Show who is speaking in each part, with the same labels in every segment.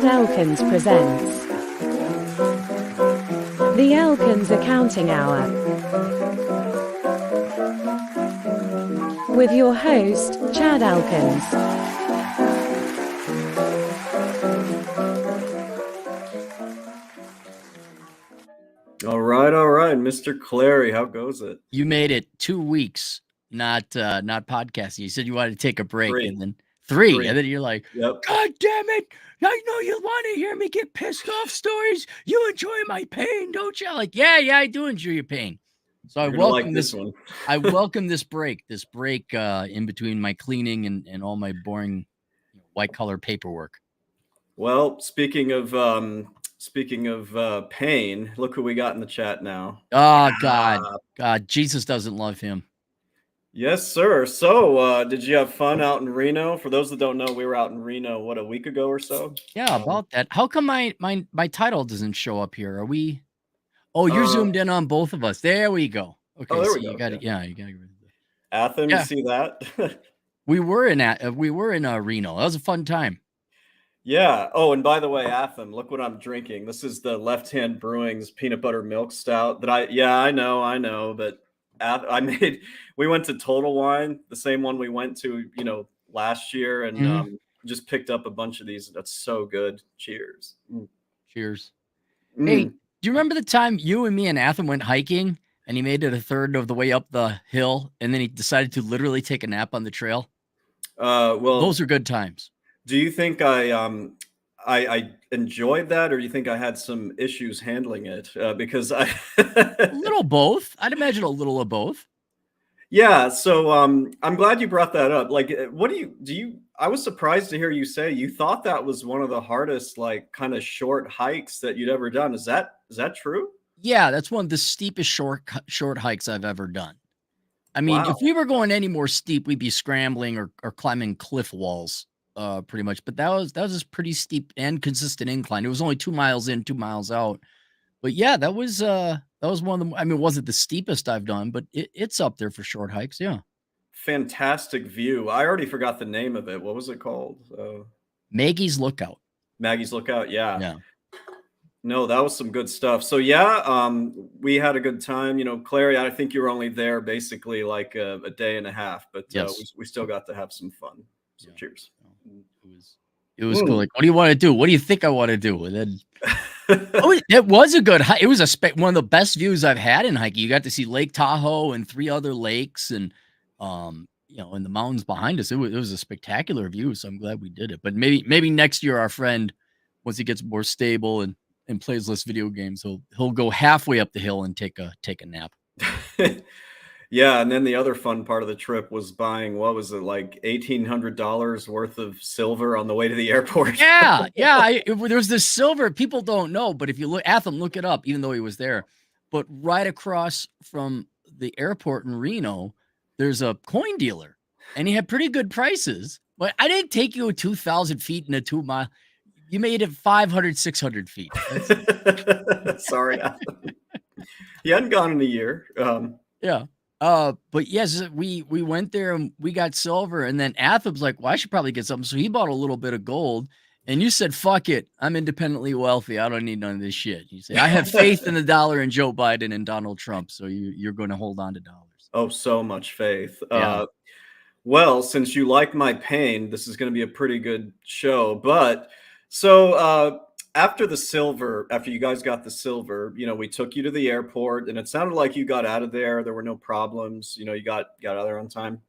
Speaker 1: Elkins presents the Elkins Accounting Hour with your host, Chad Elkins.
Speaker 2: All right, Mr. Clary, how goes it?
Speaker 3: You made it 2 weeks, not podcasting. You said you wanted to take a break, and then three, and then you're like,
Speaker 2: Yep.
Speaker 3: God damn it! I know you want to hear me get pissed off stories. You enjoy my pain, don't you? Like, yeah, I do enjoy your pain. So I welcome this one. I welcome this break in between my cleaning and all my boring white collar paperwork.
Speaker 2: Well, speaking of pain, look who we got in the chat now.
Speaker 3: Oh, God, Jesus doesn't love him.
Speaker 2: Yes, sir. So, did you have fun out in Reno? For those that don't know, we were out in Reno, a week ago or so?
Speaker 3: Yeah, about that. How come my title doesn't show up here? Are we? Oh, you're zoomed in on both of us. There we go. Okay,
Speaker 2: there
Speaker 3: so
Speaker 2: we go.
Speaker 3: You got it. Yeah, you got it.
Speaker 2: Athens, you see that?
Speaker 3: we were in Reno. That was a fun time.
Speaker 2: Yeah. Oh, and by the way, Athens, look what I'm drinking. This is the Left Hand Brewing's peanut butter milk stout that I know, but we went to Total Wine, the same one we went to, last year, and just picked up a bunch of these. That's so good. Cheers.
Speaker 3: Cheers. Hey, do you remember the time you and me and Athens went hiking and he made it a third of the way up the hill and then he decided to literally take a nap on the trail?
Speaker 2: Well,
Speaker 3: those are good times.
Speaker 2: Do you think I enjoyed that, or do you think I had some issues handling it? Because a
Speaker 3: little both. I'd imagine a little of both.
Speaker 2: Yeah. So I'm glad you brought that up. Like, what do you? I was surprised to hear you say you thought that was one of the hardest, like, kind of short hikes that you'd ever done. Is that true?
Speaker 3: Yeah, that's one of the steepest short hikes I've ever done. I mean, If we were going any more steep, we'd be scrambling or climbing cliff walls. Pretty much, but that was a pretty steep and consistent incline. It was only 2 miles in, 2 miles out, but yeah, that was one of the. I mean, it wasn't the steepest I've done, but it's up there for short hikes. Yeah,
Speaker 2: fantastic view. I already forgot the name of it. What was it called?
Speaker 3: Maggie's Lookout.
Speaker 2: Maggie's Lookout. Yeah.
Speaker 3: Yeah.
Speaker 2: No, that was some good stuff. So yeah, we had a good time. Clary, I think you were only there basically like a day and a half, but
Speaker 3: yes.
Speaker 2: we still got to have some fun. So cheers.
Speaker 3: It was cool. Like, what do you want to do? What do you think I want to do? And then it was a good hike. It was one of the best views I've had in hiking. You got to see Lake Tahoe and 3 other lakes, and and the mountains behind us. It was a spectacular view. So I'm glad we did it. But maybe next year, our friend, once he gets more stable and plays less video games, he'll go halfway up the hill and take a nap.
Speaker 2: Yeah, and then the other fun part of the trip was buying, what was it, like $1,800 worth of silver on the way to the airport?
Speaker 3: Yeah. There's this silver people don't know, but if you look it up, even though he was there. But right across from the airport in Reno, there's a coin dealer, and he had pretty good prices. But I didn't take you 2,000 feet in a 2 mile. You made it 500, 600 feet.
Speaker 2: Sorry, he hadn't gone in a year.
Speaker 3: Yeah. But yes, we went there and we got silver, and then Athens like, well, I should probably get something. So he bought a little bit of gold, and you said, fuck it. I'm independently wealthy. I don't need none of this shit. You say, I have faith in the dollar and Joe Biden and Donald Trump. So you're going to hold on to dollars.
Speaker 2: Oh, so much faith.
Speaker 3: Yeah.
Speaker 2: Well, since you like my pain, this is going to be a pretty good show. But so, after you guys got the silver, we took you to the airport, and it sounded like you got out of there. There were no problems. You got out of there on time.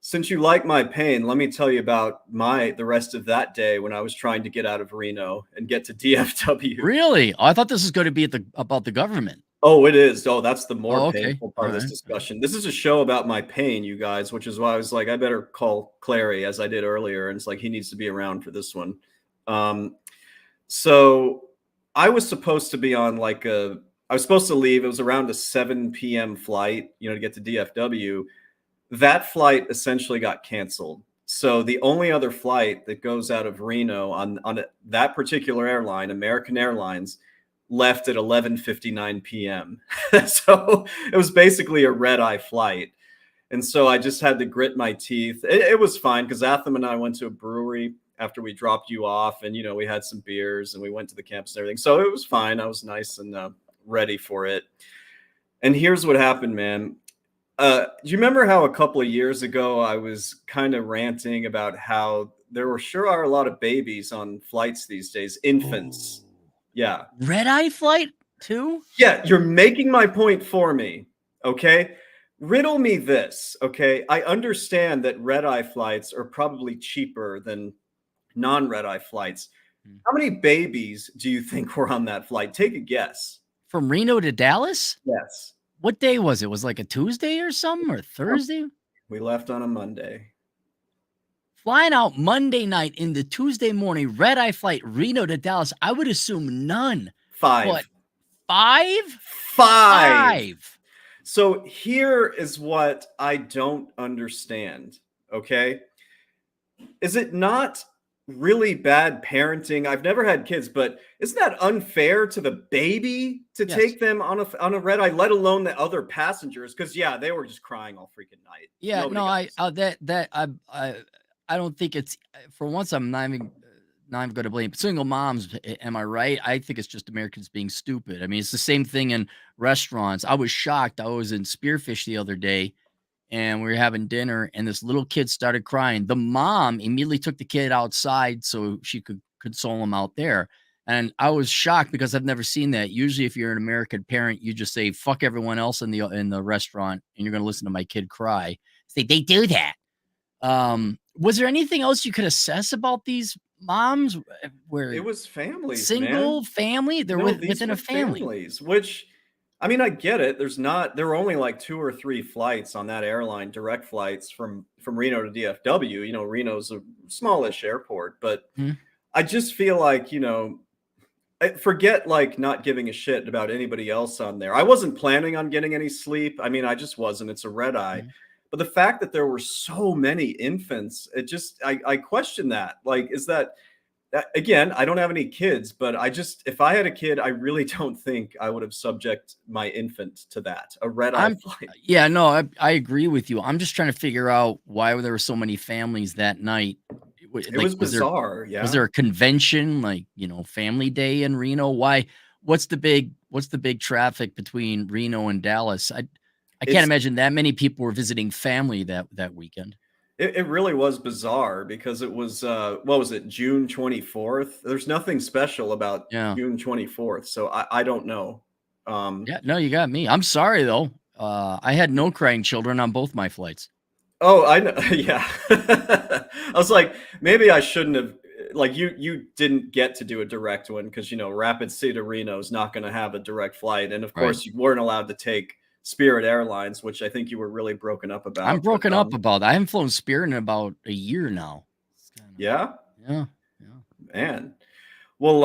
Speaker 2: Since you like my pain, let me tell you about the rest of that day when I was trying to get out of Reno and get to DFW.
Speaker 3: Really? Oh, I thought this was going to be about the government.
Speaker 2: Oh, it is. Oh, that's the more painful part
Speaker 3: of
Speaker 2: this discussion. This is a show about my pain, you guys, which is why I was like, I better call Clary, as I did earlier. And it's like, he needs to be around for this one. So I was supposed to be on I was supposed to leave. It was around a 7 p.m. flight, to get to DFW. That flight essentially got canceled. So the only other flight that goes out of Reno on that particular airline, American Airlines, left at 11:59 p.m. So it was basically a red-eye flight. And so I just had to grit my teeth. It was fine because Atham and I went to a brewery after we dropped you off, and we had some beers and we went to the campus and everything. So it was fine. I was nice and ready for it. And here's what happened, man. Do you remember how a couple of years ago I was kind of ranting about how there sure are a lot of babies on flights these days, infants. Yeah.
Speaker 3: Red-eye flight too?
Speaker 2: Yeah, you're making my point for me, okay? Riddle me this, okay? I understand that red-eye flights are probably cheaper than non-red-eye flights. How many babies do you think were on that flight? Take a guess.
Speaker 3: From Reno to Dallas?
Speaker 2: Yes.
Speaker 3: What day was it? Was it like a Tuesday or something, or Thursday?
Speaker 2: We left on a Monday.
Speaker 3: Flying out Monday night into Tuesday morning, red-eye flight, Reno to Dallas. I would assume none.
Speaker 2: 5.
Speaker 3: What, 5?
Speaker 2: 5. So here is what I don't understand, okay? Is it not really bad parenting? I've never had kids, but isn't that unfair to the baby to take them on a red eye, let alone the other passengers? Because they were just crying all freaking night.
Speaker 3: Yeah,
Speaker 2: Nobody
Speaker 3: I don't think it's, for once, I'm not even going to blame single moms. Am I right? I think it's just Americans being stupid. I mean, it's the same thing in restaurants. I was shocked. I was in Spearfish the other day, and we were having dinner, and this little kid started crying. The mom immediately took the kid outside so she could console him out there. And I was shocked because I've never seen that. Usually, if you're an American parent, you just say, fuck everyone else in the restaurant, and you're going to listen to my kid cry. They do that. Was there anything else you could assess about these moms? Where
Speaker 2: it was families,
Speaker 3: single family? They're within a family.
Speaker 2: Families, which, I mean, I get it. There were only like 2 or 3 flights on that airline, direct flights from Reno to DFW. Reno's a smallish airport, but I just feel like, forget like not giving a shit about anybody else on there. I wasn't planning on getting any sleep. I mean, I just wasn't. It's a red eye. But the fact that there were so many infants, it just, I question that. Like, is that, again, I don't have any kids, but if I had a kid, I really don't think I would have subject my infant to that, a red eye flight.
Speaker 3: Yeah, no, I agree with you. I'm just trying to figure out why there were so many families that night.
Speaker 2: It was bizarre.
Speaker 3: Was there a convention, like, family day in Reno? Why? What's the big traffic between Reno and Dallas? I can't imagine that many people were visiting family that weekend.
Speaker 2: It really was bizarre because it was, what was it, June 24th? There's nothing special about June 24th, so I don't know.
Speaker 3: Yeah, no, you got me. I'm sorry, though. I had no crying children on both my flights.
Speaker 2: Oh, I know. Yeah. I was like, maybe I shouldn't have. Like, you didn't get to do a direct one because, Rapid City to Reno is not going to have a direct flight. And, of course, you weren't allowed to take Spirit Airlines, which I think you were really broken up about.
Speaker 3: I'm broken up about that. I haven't flown Spirit in about a year now.
Speaker 2: Yeah?
Speaker 3: Yeah.
Speaker 2: Man. Well,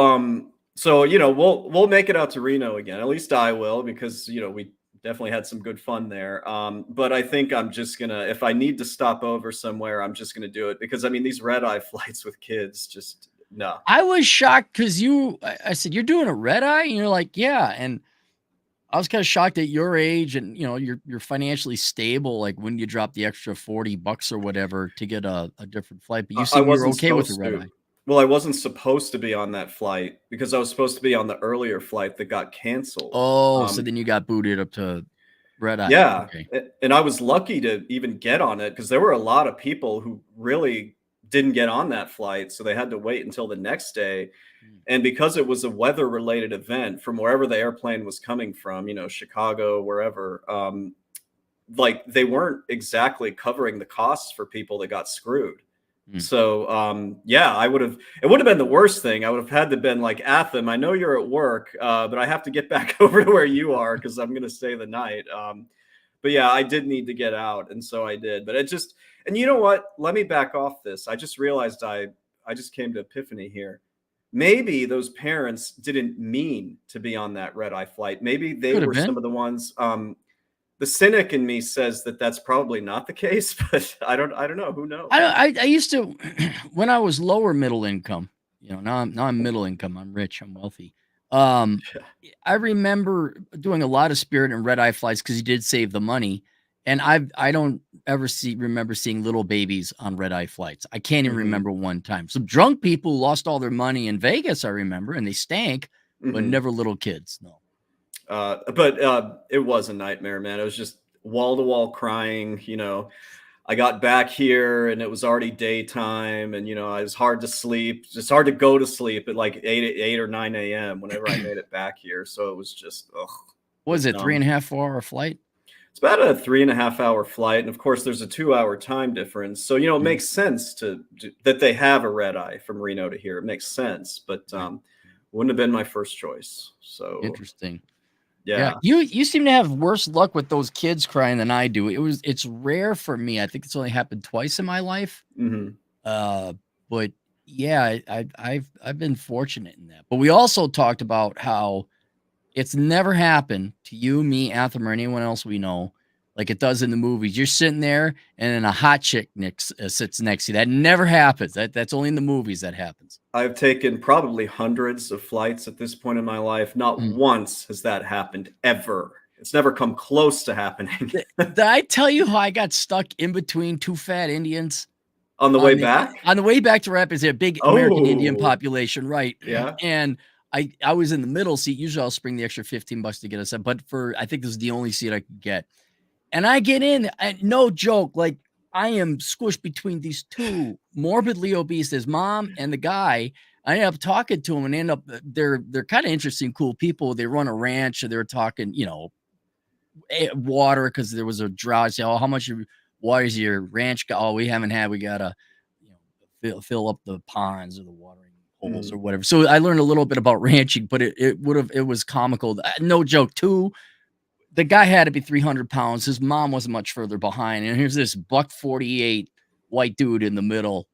Speaker 2: so, we'll make it out to Reno again. At least I will, because, we definitely had some good fun there. But I think I'm just going to, if I need to stop over somewhere, I'm just going to do it because, I mean, these red eye flights with kids, just no.
Speaker 3: I was shocked because I said, you're doing a red eye? And you're like, yeah. And I was kind of shocked at your age and, you're financially stable. Like, when you drop the extra $40 or whatever to get a different flight, but you said you were okay with the red eye.
Speaker 2: Well, I wasn't supposed to be on that flight because I was supposed to be on the earlier flight that got canceled.
Speaker 3: Oh, so then you got booted up to red eye.
Speaker 2: Yeah.
Speaker 3: Okay.
Speaker 2: And I was lucky to even get on it because there were a lot of people who really didn't get on that flight. So they had to wait until the next day. And because it was a weather related event from wherever the airplane was coming from, Chicago, wherever, like they weren't exactly covering the costs for people that got screwed. So, it would have been the worst thing. I would have had to been like, Atham, I know you're at work, but I have to get back over to where you are because I'm going to stay the night. But yeah, I did need to get out. And so I did, but and you know what? Let me back off this. I just realized I just came to epiphany here. Maybe those parents didn't mean to be on that red eye flight. Maybe they were some of the ones, the cynic in me says that that's probably not the case, but I don't know. Who knows?
Speaker 3: I used to, when I was lower middle income, now I'm middle income. I'm rich. I'm wealthy. I remember doing a lot of Spirit and red eye flights because you did save the money. And I don't ever remember seeing little babies on red-eye flights. I can't even remember one time. Some drunk people lost all their money in Vegas, I remember, and they stank, but never little kids. No.
Speaker 2: But it was a nightmare, man. It was just wall-to-wall crying. I got back here and it was already daytime, and it was hard to sleep. It's hard to go to sleep at like 8 or 9 a.m. whenever I made it back here. So it was just
Speaker 3: What was it, 3.5 4 hour flight?
Speaker 2: It's about a 3.5 hour flight, and of course there's a 2 hour time difference. So it makes sense that they have a red eye from Reno to here. It makes sense, but wouldn't have been my first choice. So
Speaker 3: interesting.
Speaker 2: Yeah.
Speaker 3: You seem to have worse luck with those kids crying than I do. It's rare for me. I think it's only happened twice in my life. But yeah, I've been fortunate in that. But we also talked about how it's never happened to you, me, Anthem, or anyone else we know, like it does in the movies. You're sitting there and then a hot chick sits next to you. That never happens. That's only in the movies that happens. I've
Speaker 2: taken probably hundreds of flights at this point in my life. Not once has that happened ever. It's never come close to happening.
Speaker 3: Did I tell you how I got stuck in between two fat Indians?
Speaker 2: On the way back?
Speaker 3: On the way back to Rapids, a big American Indian population, right?
Speaker 2: Yeah.
Speaker 3: And I was in the middle seat. Usually I'll spring the extra $15 to get us in, but I think this is the only seat I could get. And I get in, and no joke, like I am squished between these two morbidly obese, his mom and the guy. I end up talking to them, and they're kind of interesting, cool people. They run a ranch, and they're talking, water, because there was a drought. I say, how much water is your ranch got? Oh, we haven't had. We gotta, fill up the ponds or the watering holes or whatever. So I learned a little bit about ranching, but it was comical. No joke, too. The guy had to be 300 pounds. His mom wasn't much further behind. And here's this $148 white dude in the middle.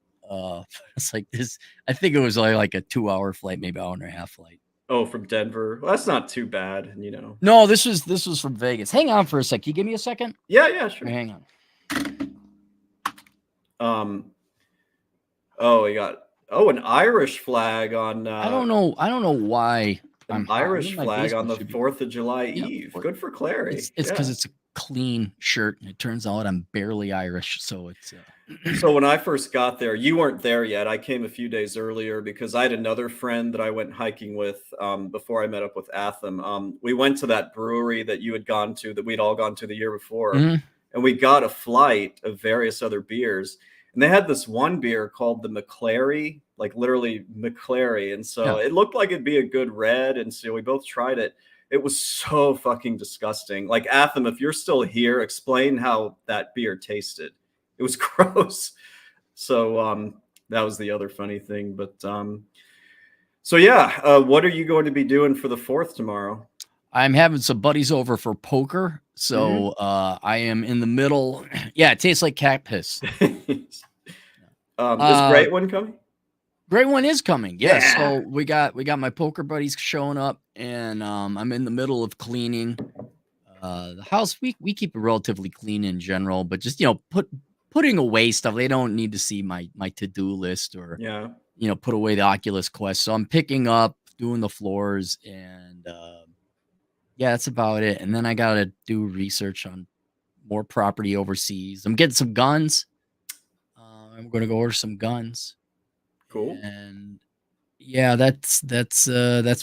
Speaker 3: It's like this. I think it was like a 2 hour flight, maybe 1.5 hour flight.
Speaker 2: Oh, from Denver. Well, that's not too bad,
Speaker 3: No, this was from Vegas. Hang on for a sec. Can you give me a second?
Speaker 2: Yeah, sure.
Speaker 3: Okay, hang
Speaker 2: on. We got an Irish flag on.
Speaker 3: I don't know why.
Speaker 2: An Irish flag on the 4th of July Eve. Good for Clary.
Speaker 3: It's because it's a clean shirt, and it turns out I'm barely Irish, so it's.
Speaker 2: So when I first got there, you weren't there yet. I came a few days earlier because I had another friend that I went hiking with before I met up with Atham. We went to that brewery that you had gone to, that we'd all gone to the year before, and we got a flight of various other beers. And they had this one beer called the McClary, like literally McClary. And so it looked like it'd be a good red. And so we both tried it. It was so fucking disgusting. Like, Atham, if you're still here, explain how that beer tasted. It was gross. So that was the other funny thing. But what are you going to be doing for the 4th tomorrow?
Speaker 3: I'm having some buddies over for poker. So I am in the middle. Yeah, it tastes like cat piss.
Speaker 2: Is Great One coming?
Speaker 3: Great One is coming. Yes. Yeah. So we got my poker buddies showing up, and I'm in the middle of cleaning the house. We keep it relatively clean in general, but just putting away stuff. They don't need to see my to-do list or put away the Oculus Quest. So I'm picking up, doing the floors, and that's about it. And then I gotta do research on more property overseas. I'm getting some guns. I'm going to go order some guns.
Speaker 2: Cool.
Speaker 3: And that's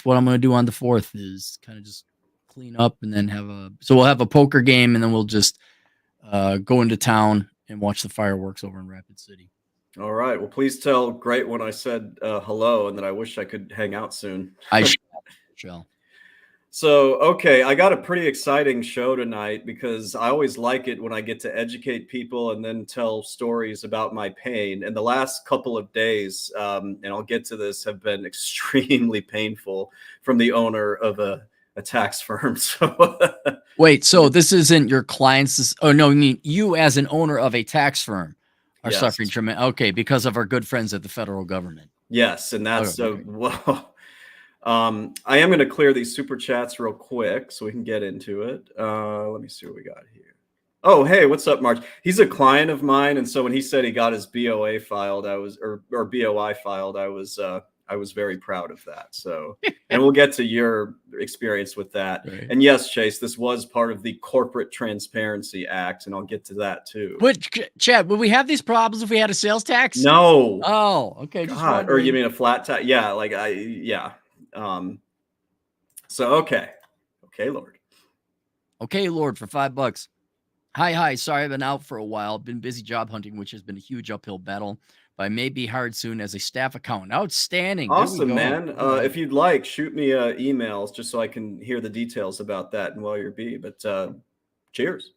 Speaker 3: what I'm going to do on the 4th, is kind of just clean up, and then we'll have a poker game, and then we'll just go into town and watch the fireworks over in Rapid City.
Speaker 2: All right. Well, please tell Great One I said hello, and that I wish I could hang out soon.
Speaker 3: I shall.
Speaker 2: So, okay, I got a pretty exciting show tonight because I always like it when I get to educate people and then tell stories about my pain. And the last couple of days, and I'll get to this, have been extremely painful from the owner of a tax firm. So
Speaker 3: wait, so this isn't your clients? Oh, no, I mean you as an owner of a tax firm are suffering tremendous. Okay, because of our good friends at the federal government.
Speaker 2: Yes, and that's I am going to clear these super chats real quick so we can get into it. Let me see what we got here. Oh, hey, what's up, March? He's a client of mine, and so when he said he got his BOA filed, or BOI filed, I was I was very proud of that. So, and we'll get to your experience with that.
Speaker 3: Right.
Speaker 2: And yes, Chase, this was part of the Corporate Transparency Act, and I'll get to that too.
Speaker 3: But Chad, would we have these problems if we had a sales tax?
Speaker 2: No.
Speaker 3: Oh, okay. Just
Speaker 2: God. Or
Speaker 3: wondering.
Speaker 2: you mean a flat tax? Yeah, yeah. So okay, Lord.
Speaker 3: Okay, Lord, for $5. Hi. Sorry, I've been out for a while. Been busy job hunting, which has been a huge uphill battle. But I may be hired soon as a staff accountant. Outstanding.
Speaker 2: Awesome, man.
Speaker 3: Right.
Speaker 2: If you'd like, shoot me emails just so I can hear the details about that and while you're be. But cheers.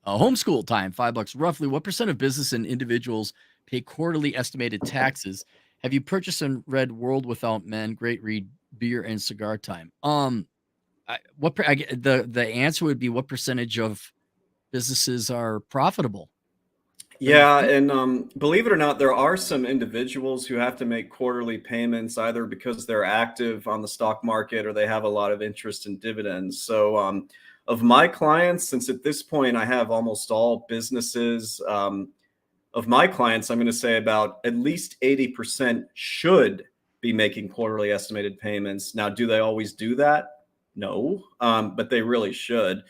Speaker 3: Homeschool time, $5. Roughly, what % of business and individuals pay quarterly estimated taxes? Have you purchased and read World Without Men? Great read, beer and cigar time. The answer would be what percentage of businesses are profitable?
Speaker 2: Yeah, and believe it or not, there are some individuals who have to make quarterly payments either because they're active on the stock market or they have a lot of interest in dividends. So of my clients, since at this point I have almost all businesses, of my clients, I'm going to say about at least 80% should be making quarterly estimated payments. Now, do they always do that? No, but they really should.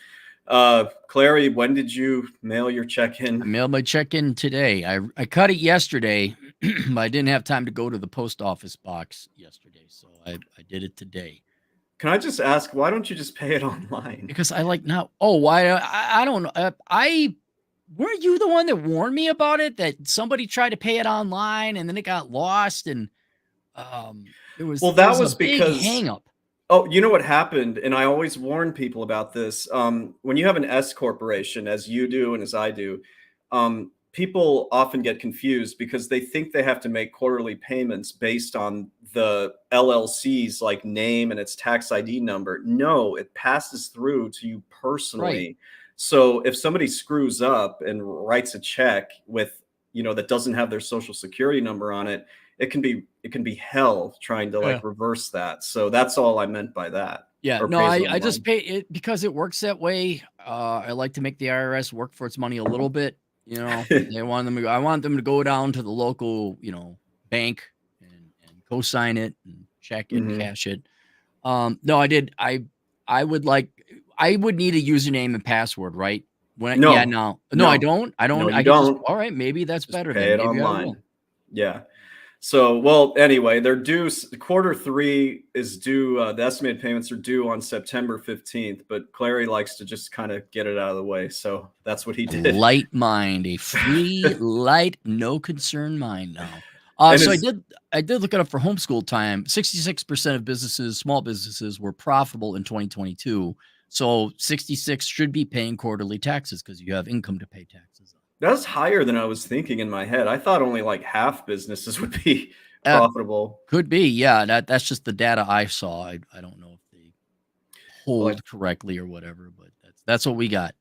Speaker 2: Clary, when did you mail your check in?
Speaker 3: I mailed my check in today. I cut it yesterday, but I didn't have time to go to the post office box yesterday, so I did it today.
Speaker 2: Can I just ask, why don't you just pay it online?
Speaker 3: Because I like now. Oh, why? I don't know. Weren't you the one that warned me about it? That somebody tried to pay it online and then it got lost, and it was
Speaker 2: that was
Speaker 3: a big
Speaker 2: because
Speaker 3: hang up.
Speaker 2: Oh, you know what happened? And I always warn people about this. When you have an S corporation, as you do and as I do, people often get confused because they think they have to make quarterly payments based on the LLC's like name and its tax ID number. No, it passes through to you personally.
Speaker 3: Right.
Speaker 2: So if somebody screws up and writes a check with, that doesn't have their social security number on it, it can be hell trying to like reverse that. So that's all I meant by that.
Speaker 3: Yeah, no, I just pay it because it works that way. I like to make the IRS work for its money a little bit. I want them to go down to the local, bank and co-sign it and check it, cash it. No, I did. I would need a username and password, right?
Speaker 2: No,
Speaker 3: I don't.
Speaker 2: No, you
Speaker 3: I
Speaker 2: don't.
Speaker 3: All right, maybe that's
Speaker 2: Just
Speaker 3: better.
Speaker 2: Pay it
Speaker 3: maybe
Speaker 2: online. Yeah. So, well, anyway, they're due. Q3 is due. The estimated payments are due on September 15th, but Clary likes to just kind of get it out of the way. So that's what he did.
Speaker 3: Light mind, a free, light, no concern mind now. So I did look it up for homeschool time. 66% of small businesses were profitable in 2022. So 66 should be paying quarterly taxes because you have income to pay taxes on.
Speaker 2: That's higher than I was thinking in my head. I thought only like half businesses would be profitable.
Speaker 3: Could be, yeah. That's just the data I saw. I don't know if they hold correctly or whatever, but that's what we got.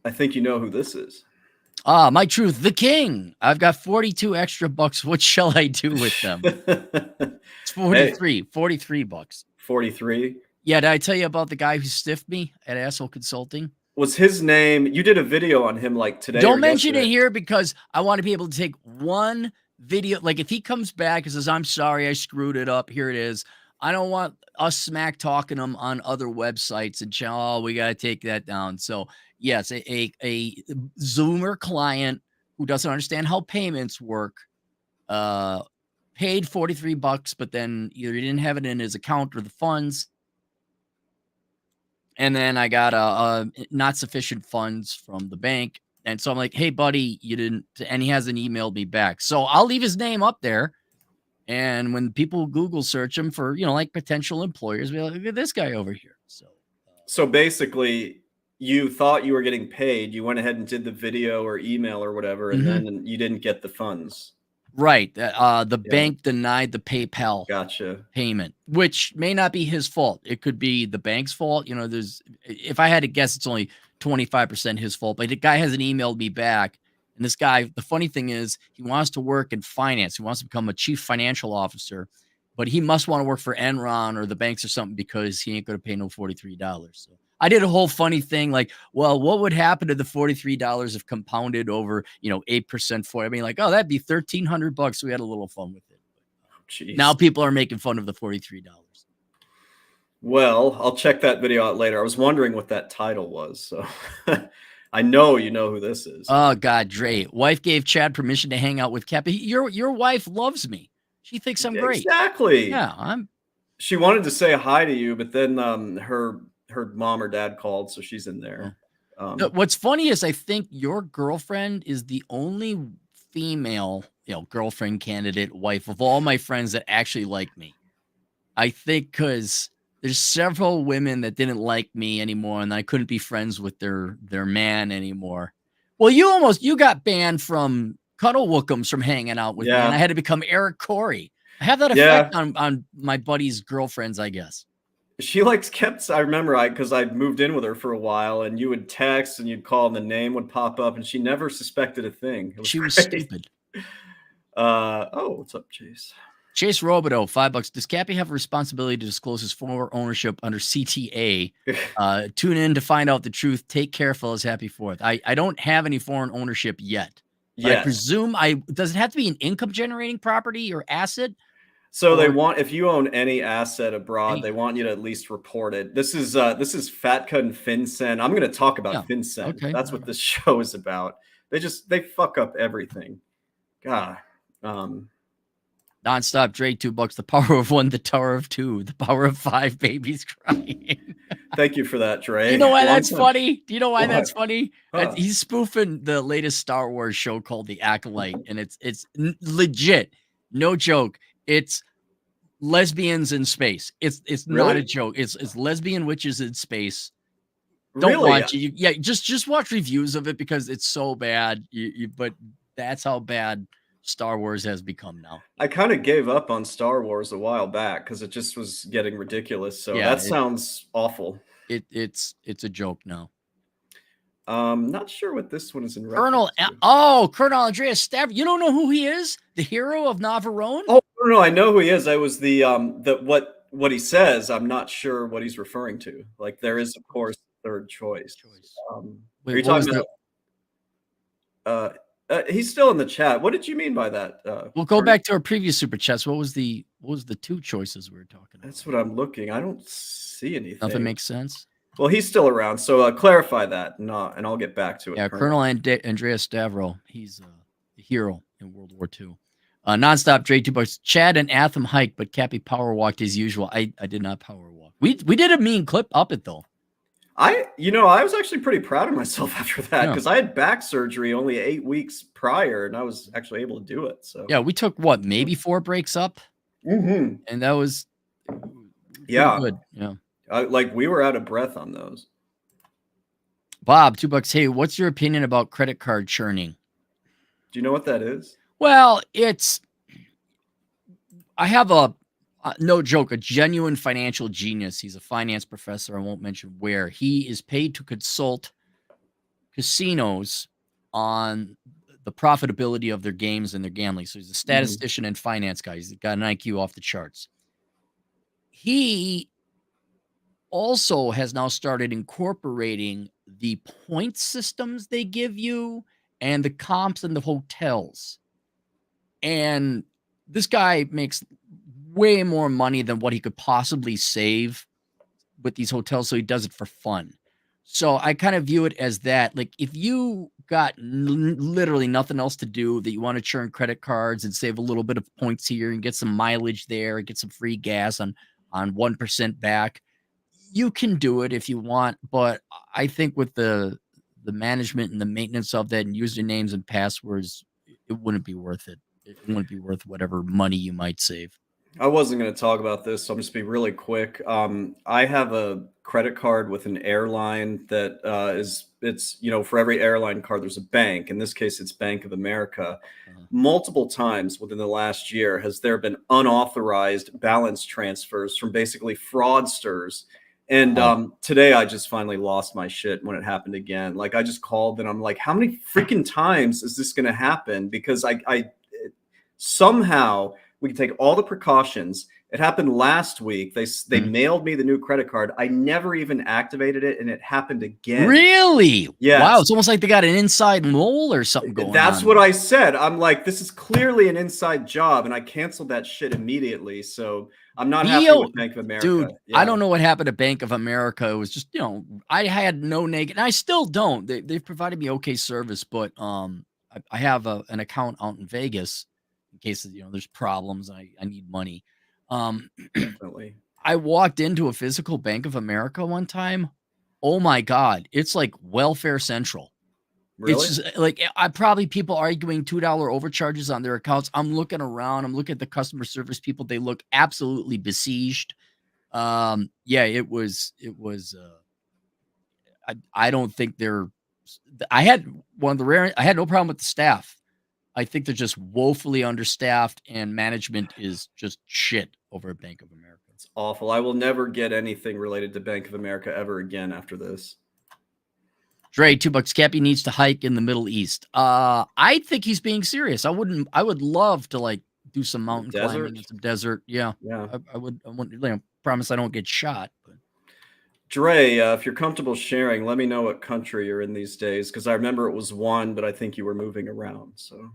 Speaker 2: I think you know who this is.
Speaker 3: My truth, the king. I've got 42 extra bucks. What shall I do with them? It's 43. Hey, 43 bucks.
Speaker 2: 43?
Speaker 3: Yeah, did I tell you about the guy who stiffed me at Asshole Consulting?
Speaker 2: Was his name? You did a video on him like today.
Speaker 3: Don't mention it here because I want to be able to take one video. Like if he comes back and says, "I'm sorry, I screwed it up. Here it is." I don't want us smack talking him on other websites and we got to take that down. So yes, a Zoomer client who doesn't understand how payments work, paid 43 bucks, but then either he didn't have it in his account or the funds. And then I got not sufficient funds from the bank. And so I'm like, hey, buddy, you didn't. And he hasn't emailed me back. So I'll leave his name up there. And when people Google search him for, like potential employers, be like, look at this guy over here.
Speaker 2: So basically, you thought you were getting paid. You went ahead and did the video or email or whatever, and then you didn't get the funds.
Speaker 3: Right. The bank denied the PayPal payment, which may not be his fault. It could be the bank's fault. If I had to guess, it's only 25% his fault, but the guy hasn't emailed me back. And this guy, the funny thing is he wants to work in finance. He wants to become a chief financial officer. but he must want to work for Enron or the banks or something because he ain't going to pay no $43. So I did a whole funny thing like, well, what would happen to the $43 if compounded over, 8% for it? I mean, like, oh, that'd be $1,300. So we had a little fun with it.
Speaker 2: Jeez.
Speaker 3: Now people are making fun of the $43.
Speaker 2: Well, I'll check that video out later. I was wondering what that title was. So I know you know who this is.
Speaker 3: Oh, God, Dre. Wife gave Chad permission to hang out with Cappy. Your wife loves me. She thinks I'm great.
Speaker 2: Exactly.
Speaker 3: Yeah,
Speaker 2: She wanted to say hi to you, but then her mom or dad called, so she's in there.
Speaker 3: What's funny is I think your girlfriend is the only female, girlfriend candidate wife of all my friends that actually like me. I think because there's several women that didn't like me anymore, and I couldn't be friends with their man anymore. Well, you got banned from Cuddle Wookums from hanging out with me, and I had to become Eric Corey. I have that effect on my buddy's girlfriends, I guess.
Speaker 2: She I remember because I moved in with her for a while, and you would text and you'd call and the name would pop up, and she never suspected a thing.
Speaker 3: She was stupid.
Speaker 2: What's up, Chase?
Speaker 3: Chase Robido, $5. Does Cappy have a responsibility to disclose his former ownership under CTA? Tune in to find out the truth. Take care, fellas. Happy 4th. I don't have any foreign ownership yet. Yes. I presume does it have to be an income generating property or asset?
Speaker 2: So if you own any asset abroad, they want you to at least report it. This is Fatka and FinCEN. I'm going to talk about FinCEN. Okay. That's what this show is about. They fuck up everything. God.
Speaker 3: Nonstop Dre, $2. The power of 1, the tower of 2, the power of 5, babies crying.
Speaker 2: Thank you for that, Dre.
Speaker 3: You know why that's funny? Do you know why that's funny? He's spoofing the latest Star Wars show called The Acolyte, and it's legit, no joke. It's lesbians in space. It's not a joke. It's lesbian witches in space. Don't watch it. Just watch reviews of it because it's so bad. But that's how bad Star Wars has become now.
Speaker 2: I kind of gave up on Star Wars a while back because it just was getting ridiculous. So that sounds awful.
Speaker 3: It's a joke now.
Speaker 2: Not sure what this one is in
Speaker 3: Colonel. Colonel Andreas Stavro. You don't know who he is? The hero of Navarone?
Speaker 2: Oh no, I know who he is. I was what he says. I'm not sure what he's referring to. Like there is, of course, third choice. Are you talking about? He's still in the chat. What did you mean by that?
Speaker 3: We'll go back to our previous super chats. What was the 2 choices we were talking about?
Speaker 2: That's what I'm looking. I don't see anything.
Speaker 3: Nothing makes sense.
Speaker 2: Well, he's still around, so clarify that, and I'll get back to it.
Speaker 3: Yeah, Colonel Andreas Stavro. He's a hero in World War II. Nonstop Dre, $2. Chad and Atham hiked, but Cappy power walked as usual. I did not power walk. We did a mean clip up it though.
Speaker 2: I was actually pretty proud of myself after that because I had back surgery only 8 weeks prior, and I was actually able to do it. So
Speaker 3: yeah, we took maybe 4 breaks up, and that was good. Yeah,
Speaker 2: we were out of breath on those.
Speaker 3: Bob, $2. Hey, what's your opinion about credit card churning?
Speaker 2: Do you know what that is?
Speaker 3: Well, I have no joke, a genuine financial genius. He's a finance professor. I won't mention where. He is paid to consult casinos on the profitability of their games and their gambling. So he's a statistician and finance guy. He's got an IQ off the charts. He also has now started incorporating the point systems they give you and the comps in the hotels. And this guy makes way more money than what he could possibly save with these hotels. So he does it for fun. So I kind of view it as that. Like if you got literally nothing else to do, that you want to churn credit cards and save a little bit of points here and get some mileage there, get some free gas on 1% back, you can do it if you want. But I think with the management and the maintenance of that and usernames and passwords, it wouldn't be worth it. It wouldn't be worth whatever money you might save.
Speaker 2: I wasn't going to talk about this, so I'm just be really quick. I have a credit card with an airline that it's for every airline card, there's a bank. In this case, it's Bank of America. Multiple times within the last year has there been unauthorized balance transfers from basically fraudsters. And today I just finally lost my shit when it happened again. Like I just called and I'm like, how many freaking times is this going to happen? Because I somehow we can take all the precautions It happened last week. They mailed me the new credit card. I never even activated it, and it happened again.
Speaker 3: Really?
Speaker 2: Yes.
Speaker 3: Wow. It's almost like they got an inside mole or something going on.
Speaker 2: That's what I said. I'm like, this is clearly an inside job, and I canceled that shit immediately. So I'm not happy with Bank of America.
Speaker 3: Dude, I don't know what happened to Bank of America. It was just, I had no negative, and I still don't. They've provided me okay service, but I have an account out in Vegas in case there's problems. I need money.
Speaker 2: Definitely.
Speaker 3: I walked into a physical Bank of America one time. Oh my God. It's like Welfare Central.
Speaker 2: Really?
Speaker 3: It's just like people arguing $2 overcharges on their accounts. I'm looking around. I'm looking at the customer service people. They look absolutely besieged. Yeah, it was, I don't think I had no problem with the staff. I think they're just woefully understaffed, and management is just shit over at Bank of America.
Speaker 2: It's awful. I will never get anything related to Bank of America ever again after this.
Speaker 3: Dre, $2. Cappy needs to hike in the Middle East. I think he's being serious. I would love to do some mountain climbing and some desert. Yeah. I would promise I don't get shot. But
Speaker 2: Dre, if you're comfortable sharing, let me know what country you're in these days, because I remember it was one, but I think you were moving around. So,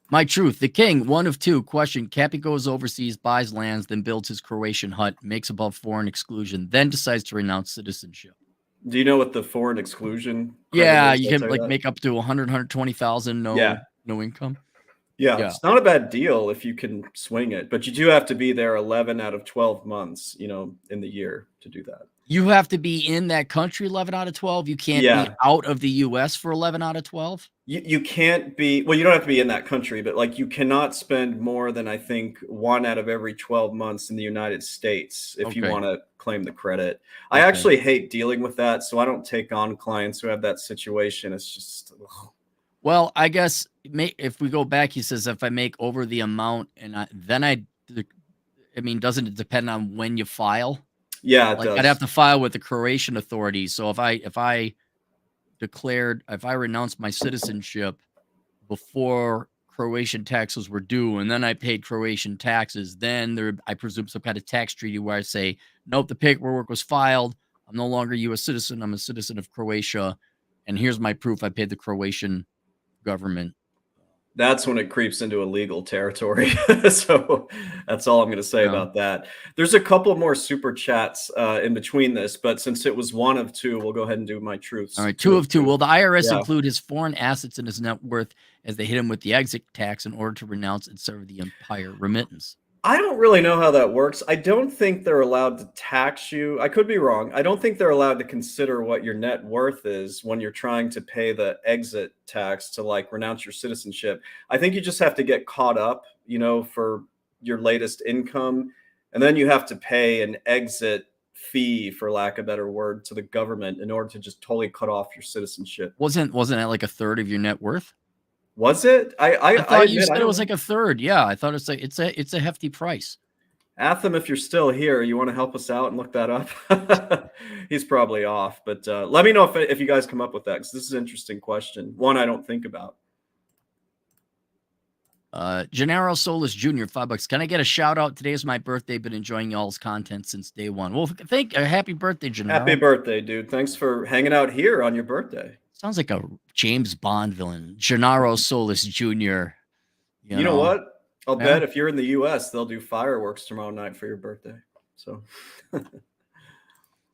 Speaker 3: my truth, the king, one of two. Question: Cappy goes overseas, buys lands, then builds his Croatian hut, makes above foreign exclusion, then decides to renounce citizenship.
Speaker 2: Do you know what the foreign exclusion?
Speaker 3: Yeah, you can make up to 120,000 no income.
Speaker 2: Yeah, it's not a bad deal if you can swing it, but you do have to be there 11 out of 12 months, in the year to do that.
Speaker 3: You have to be in that country 11 out of 12. You can't be out of the U.S. for 11 out of 12.
Speaker 2: You can't be, well, you don't have to be in that country, but you cannot spend more than, I think, 1 out of every 12 months in the United States if you want to claim the credit. I actually hate dealing with that, so I don't take on clients who have that situation. It's just, ugh.
Speaker 3: Well, I guess if we go back, he says, if I make over the amount doesn't it depend on when you file?
Speaker 2: Yeah, it does.
Speaker 3: I'd have to file with the Croatian authorities. So if I renounced my citizenship before Croatian taxes were due, and then I paid Croatian taxes, then I presume some kind of tax treaty where I say, nope, the paperwork was filed. I'm no longer a U.S. citizen. I'm a citizen of Croatia. And here's my proof. I paid the Croatian government.
Speaker 2: That's when it creeps into illegal territory. So that's all I'm going to say about that. There's a couple more super chats in between this, but since it was one of two, we'll go ahead and do my truths.
Speaker 3: All right, two of two. Will the IRS include his foreign assets in his net worth as they hit him with the exit tax in order to renounce and serve the empire remittance?
Speaker 2: I don't really know how that works. I don't think they're allowed to tax you. I could be wrong. I don't think they're allowed to consider what your net worth is when you're trying to pay the exit tax to renounce your citizenship. I think you just have to get caught up, for your latest income. And then you have to pay an exit fee, for lack of a better word, to the government in order to just totally cut off your citizenship.
Speaker 3: Wasn't that like a third of your net worth?
Speaker 2: Was it?
Speaker 3: I thought you said it was like a third. Yeah, I thought it's a hefty price.
Speaker 2: Atham, if you're still here, you want to help us out and look that up? He's probably off, but let me know if you guys come up with that, because this is an interesting question. One I don't think about.
Speaker 3: Gennaro Solis Jr., $5. Can I get a shout out? Today is my birthday. Been enjoying y'all's content since day one. Well, happy birthday, Gennaro.
Speaker 2: Happy birthday, dude. Thanks for hanging out here on your birthday.
Speaker 3: Sounds like a James Bond villain. Gennaro Solis Jr.
Speaker 2: You know what? I'll bet if you're in the U.S., they'll do fireworks tomorrow night for your birthday. So,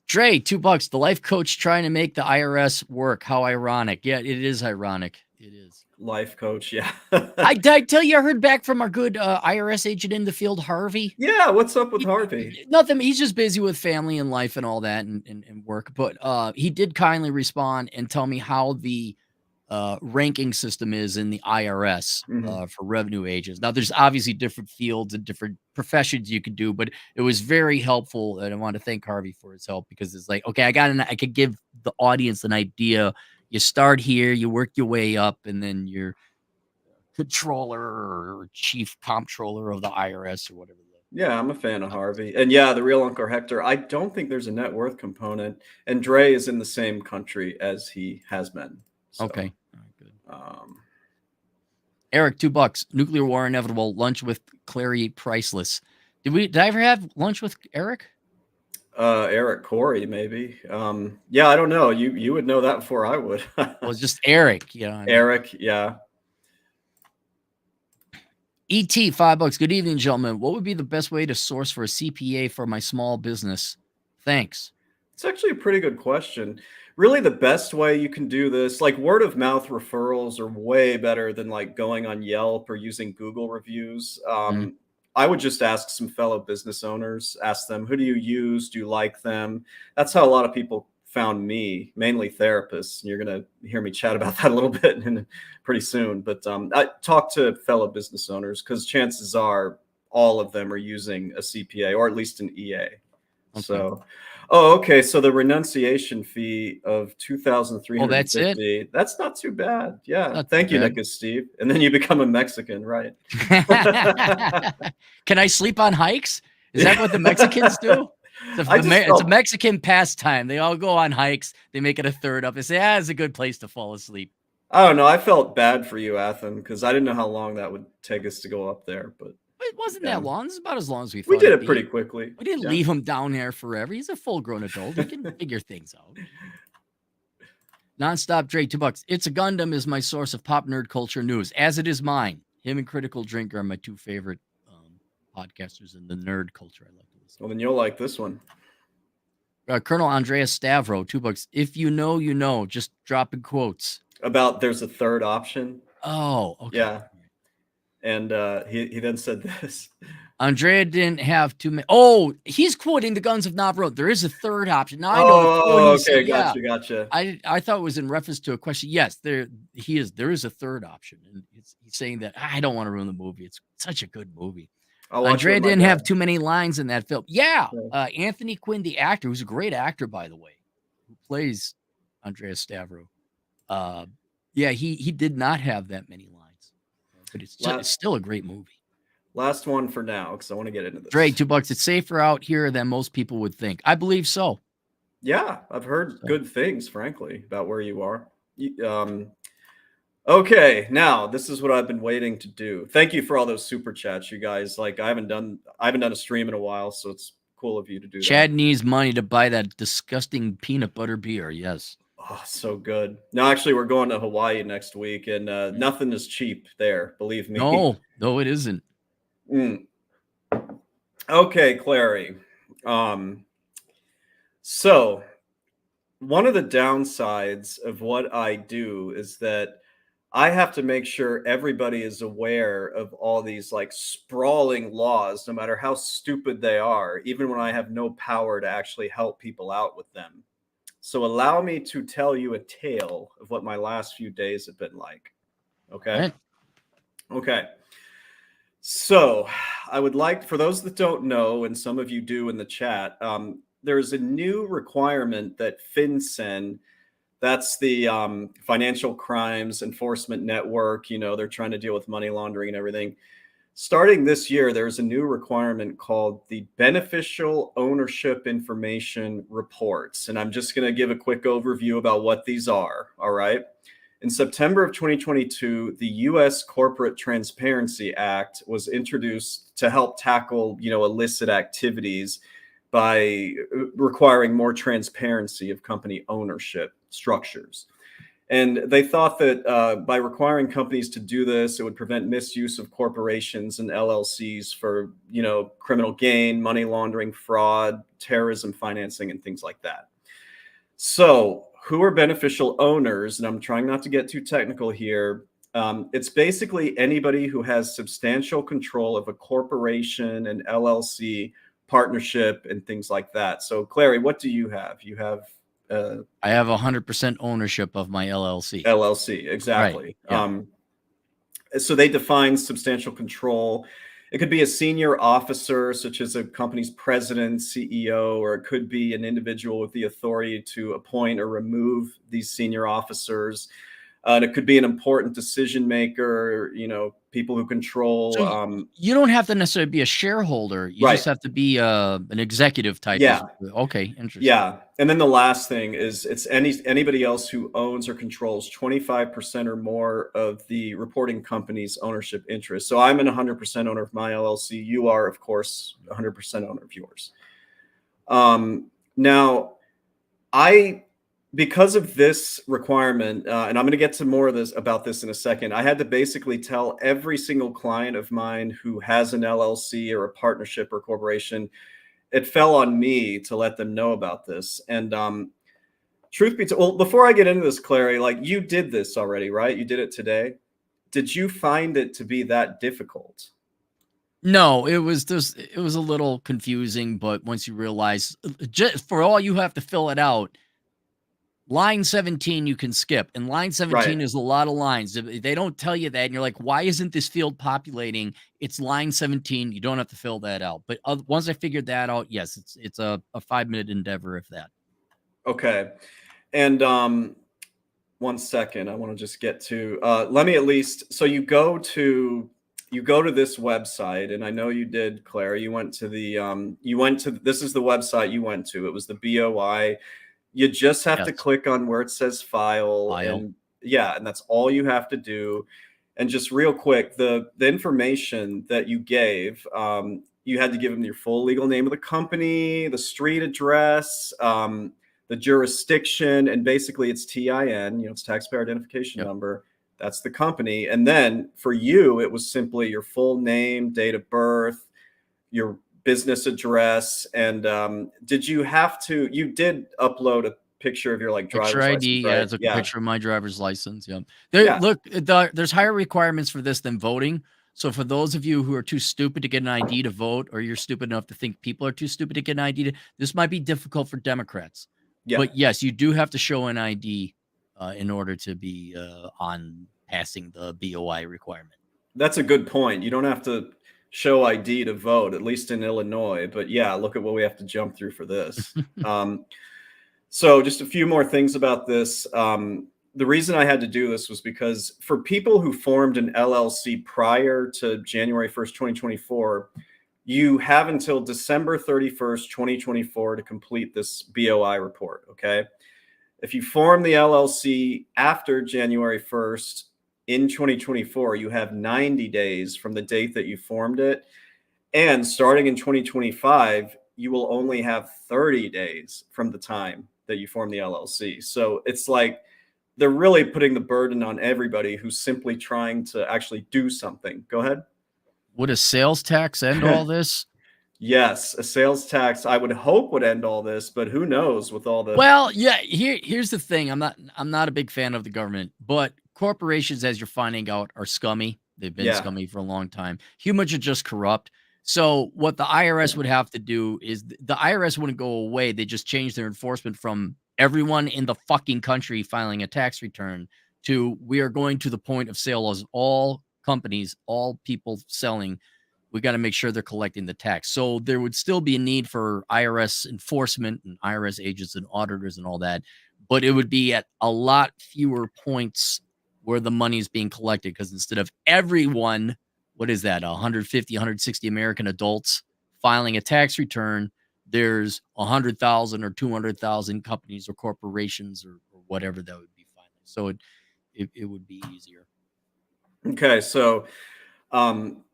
Speaker 3: Dre, $2. The life coach trying to make the IRS work. How ironic. Yeah, it is ironic. It is.
Speaker 2: Life coach, yeah.
Speaker 3: I tell you, I heard back from our good IRS agent in the field, Harvey.
Speaker 2: Yeah, what's up with Harvey?
Speaker 3: Nothing. He's just busy with family and life and all that and work. But he did kindly respond and tell me how the ranking system is in the IRS for revenue agents. Now, there's obviously different fields and different professions you could do, but it was very helpful. And I want to thank Harvey for his help, because it's like, okay, I could give the audience an idea. You start here, you work your way up, and then you're controller or chief comptroller of the IRS or whatever.
Speaker 2: Yeah, I'm a fan of Harvey. And yeah, the real Uncle Hector, I don't think there's a net worth component. And Dre is in the same country as he has been. So,
Speaker 3: okay. All right, good. Eric, $2. Nuclear war inevitable. Lunch with Clary priceless. Did I ever have lunch with Eric?
Speaker 2: Eric Corey, maybe. Yeah, I don't know. You would know that before I would.
Speaker 3: Well, it's just Eric, you know. I mean.
Speaker 2: Eric, yeah.
Speaker 3: ET, $5. Good evening, gentlemen. What would be the best way to source for a CPA for my small business? Thanks.
Speaker 2: It's actually a pretty good question. Really, the best way you can do this, like word of mouth referrals, are way better than like going on Yelp or using Google reviews. I would just ask some fellow business owners, ask them, who do you use? Do you like them? That's how a lot of people found me, mainly therapists. And you're going to hear me chat about that a little bit pretty soon. But I talk to fellow business owners because chances are all of them are using a CPA or at least an EA. Okay. So, okay. So the renunciation fee of $2,350.
Speaker 3: That's it.
Speaker 2: That's not too bad. Yeah.
Speaker 3: Not
Speaker 2: Thank you,
Speaker 3: bad.
Speaker 2: Nick, Steve. And then you become a Mexican, right?
Speaker 3: Can I sleep on hikes? Is that what the Mexicans do? It's a Mexican pastime. They all go on hikes. They make it a third up. They say, it's a good place to fall asleep.
Speaker 2: I don't know. I felt bad for you, Atham, because I didn't know how long that would take us to go up there. But
Speaker 3: it wasn't that long. It's about as long as we thought.
Speaker 2: We did it pretty quickly.
Speaker 3: We didn't leave him down there forever. He's a full-grown adult. He can figure things out. Nonstop Drake, $2. It's a Gundam is my source of pop nerd culture news, as it is mine. Him and Critical Drinker are my two favorite podcasters in the nerd culture. I like to listen.
Speaker 2: Well, then you'll like this one.
Speaker 3: Colonel Andreas Stavro, $2. If you know, you know. Just dropping quotes.
Speaker 2: About there's a third option.
Speaker 3: Oh, okay.
Speaker 2: Yeah. And he then said this.
Speaker 3: Andrea didn't have too many. Oh, he's quoting the Guns of Navarone. There is a third option. Now I know.
Speaker 2: Oh, okay, gotcha.
Speaker 3: I thought it was in reference to a question. Yes, there is a third option, and he's saying that I don't want to ruin the movie. It's such a good movie. Andrea didn't have too many lines in that film. Yeah, Anthony Quinn, the actor, who's a great actor, by the way, who plays Andrea Stavro. Yeah, he did not have that many lines, but it's still a great movie.
Speaker 2: Last one for now, because I want to get into this.
Speaker 3: Drake, $2. It's safer out here than most people would think. I believe so.
Speaker 2: Yeah, I've heard good things, frankly, about where you are. Okay, now this is what I've been waiting to do. Thank you for all those super chats, you guys. Like I haven't done a stream in a while, so it's cool of you to do that.
Speaker 3: Chad needs money to buy that disgusting peanut butter beer. Yes.
Speaker 2: Oh, so good. No, actually, we're going to Hawaii next week, and nothing is cheap there. Believe me.
Speaker 3: No, it isn't.
Speaker 2: Okay, Clary. So one of the downsides of what I do is that I have to make sure everybody is aware of all these like sprawling laws, no matter how stupid they are, even when I have no power to actually help people out with them. So allow me to tell you a tale of what my last few days have been like. Okay.
Speaker 3: Right.
Speaker 2: Okay. So I would like, for those that don't know, and some of you do in the chat, there's a new requirement that FinCEN, that's the Financial Crimes Enforcement Network, they're trying to deal with money laundering and everything. Starting this year, there's a new requirement called the Beneficial Ownership Information Reports. And I'm just going to give a quick overview about what these are. All right. In September of 2022, the U.S. Corporate Transparency Act was introduced to help tackle, illicit activities by requiring more transparency of company ownership structures. And they thought that by requiring companies to do this, it would prevent misuse of corporations and LLCs for, criminal gain, money laundering, fraud, terrorism financing, and things like that. So who are beneficial owners? And I'm trying not to get too technical here. It's basically anybody who has substantial control of a corporation, an LLC, partnership, and things like that. So, Clary, what do you have? You have...
Speaker 3: I have 100% ownership of my LLC.
Speaker 2: LLC, exactly.
Speaker 3: Right. Yeah.
Speaker 2: So they define substantial control. It could be a senior officer, such as a company's president, CEO, or it could be an individual with the authority to appoint or remove these senior officers. And it could be an important decision maker, people who control.
Speaker 3: So you don't have to necessarily be a shareholder. You just
Speaker 2: Right.
Speaker 3: have to be an executive type.
Speaker 2: Yeah.
Speaker 3: Okay, interesting.
Speaker 2: Yeah. And then the last thing is it's anybody else who owns or controls 25% or more of the reporting company's ownership interest. So I'm an 100% owner of my LLC. You are, of course, 100% owner of yours. Now, because of this requirement, and I'm going to get to more of this about this in a second, I had to basically tell every single client of mine who has an LLC or a partnership or corporation, it fell on me to let them know about this. And truth be told, well, before I get into this, Clary, like you did this already, right? You did it today. Did you find it to be that difficult?
Speaker 3: No, it was a little confusing, but once you realize, just for all you have to fill it out, line 17 you can skip, and line 17 is a lot of lines. They don't tell you that, and you're like, why isn't this field populating? It's line 17. You don't have to fill that out. But once I figured that out, yes, it's a 5-minute endeavor, if that.
Speaker 2: Okay. And 1 second, I want to just get to let me at least, so you go to this website, and I know you did, Claire. You went to this is the website you went to. It was the BOI. You just have to click on where it says file. And and that's all you have to do. And just real quick, the information that you gave, you had to give them your full legal name of the company, the street address, the jurisdiction, and basically it's TIN, it's taxpayer identification number. That's the company. And then for you, it was simply your full name, date of birth, your business address. And you did upload a picture of your driver's
Speaker 3: picture ID,
Speaker 2: license, right?
Speaker 3: I took a picture of my driver's license. Look, there's higher requirements for this than voting. So for those of you who are too stupid to get an ID to vote, or you're stupid enough to think people are too stupid to get an ID, this might be difficult for Democrats. But yes, you do have to show an ID in order to be on passing the BOI requirement.
Speaker 2: That's a good point. You don't have to show ID to vote, at least in Illinois. But yeah, look at what we have to jump through for this. So just a few more things about this. The reason I had to do this was because for people who formed an LLC prior to January 1st, 2024, you have until December 31st, 2024 to complete this BOI report, okay? If you form the LLC after January 1st in 2024, you have 90 days from the date that you formed it. And starting in 2025, you will only have 30 days from the time that you form the LLC. So it's like they're really putting the burden on everybody who's simply trying to actually do something. Go ahead.
Speaker 3: Would a sales tax end all this?
Speaker 2: Yes, a sales tax, I would hope, would end all this, but who knows with all the...
Speaker 3: Well, yeah, here's the thing. I'm not a big fan of the government, but corporations, as you're finding out, are scummy. They've been scummy for a long time. Humans are just corrupt. So what the IRS would have to do is the IRS wouldn't go away. They just change their enforcement from everyone in the fucking country filing a tax return to we are going to the point of sale as all companies, all people selling. We got to make sure they're collecting the tax. So there would still be a need for IRS enforcement and IRS agents and auditors and all that, but it would be at a lot fewer points where the money is being collected, because instead of everyone, what is that, 150, 160 American adults filing a tax return, there's 100,000 or 200,000 companies or corporations or whatever that would be filing. So it would be easier.
Speaker 2: Okay, so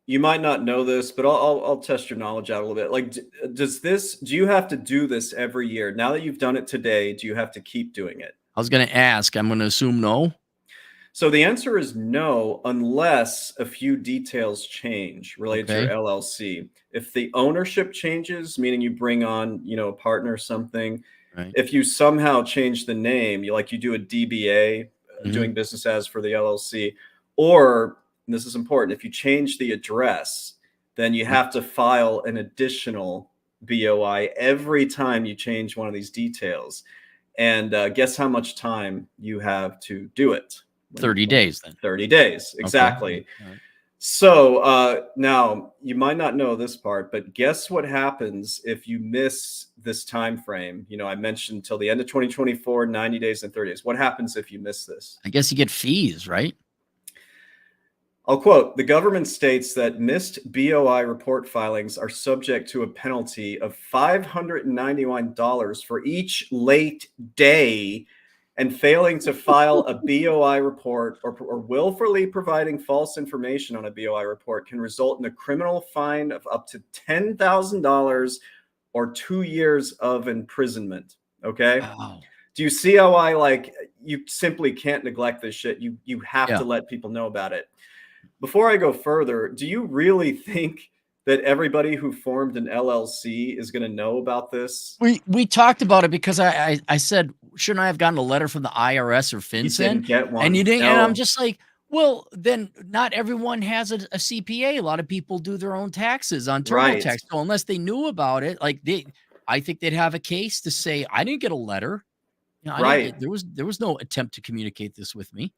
Speaker 2: you might not know this, but I'll test your knowledge out a little bit. Like, do you have to do this every year? Now that you've done it today, do you have to keep doing it?
Speaker 3: I was going to ask. I'm going to assume no.
Speaker 2: So the answer is no, unless a few details change related to your LLC. If the ownership changes, meaning you bring on, a partner or something, if you somehow change the name, you do a DBA, doing business as for the LLC, or, and this is important, if you change the address, then you have to file an additional BOI every time you change one of these details. And guess how much time you have to do it?
Speaker 3: 30 days then.
Speaker 2: 30 days, exactly.
Speaker 3: Okay. Right.
Speaker 2: So now you might not know this part, but guess what happens if you miss this time frame? You know, I mentioned till the end of 2024, 90 days and 30 days. What happens if you miss this?
Speaker 3: I guess you get fees, right?
Speaker 2: I'll quote, the government states that missed BOI report filings are subject to a penalty of $591 for each late day, and failing to file a BOI report or willfully providing false information on a BOI report can result in a criminal fine of up to $10,000 or 2 years of imprisonment. Okay.
Speaker 3: Wow.
Speaker 2: Do you see how you simply can't neglect this shit? You have
Speaker 3: Yeah.
Speaker 2: to let people know about it. Before I go further, do you really think that everybody who formed an LLC is going to know about this?
Speaker 3: We talked about it because I said, shouldn't I have gotten a letter from the IRS or
Speaker 2: You
Speaker 3: FinCEN?
Speaker 2: didn't get one.
Speaker 3: And you didn't.
Speaker 2: No.
Speaker 3: And I'm just like, well, then not everyone has a CPA. A lot of people do their own taxes on TurboTax.
Speaker 2: Right.
Speaker 3: So unless they knew about it, like I think they'd have a case to say, I didn't get a letter. You know,
Speaker 2: Right.
Speaker 3: There was no attempt to communicate this with me.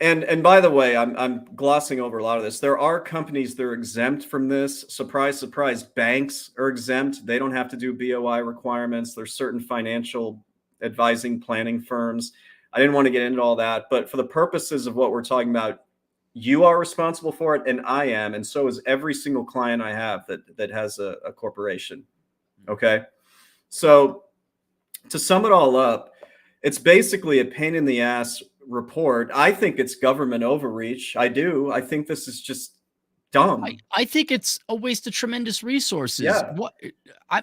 Speaker 2: And by the way, I'm glossing over a lot of this. There are companies that are exempt from this. Surprise, surprise. Banks are exempt. They don't have to do BOI requirements. There's certain financial advising planning firms. I didn't want to get into all that, but for the purposes of what we're talking about, you are responsible for it, and I am, and so is every single client I have that has a corporation. Okay, so to sum it all up, it's basically a pain in the ass report. I think it's government overreach. I do. I think this is just dumb.
Speaker 3: I think it's a waste of tremendous resources.
Speaker 2: Yeah.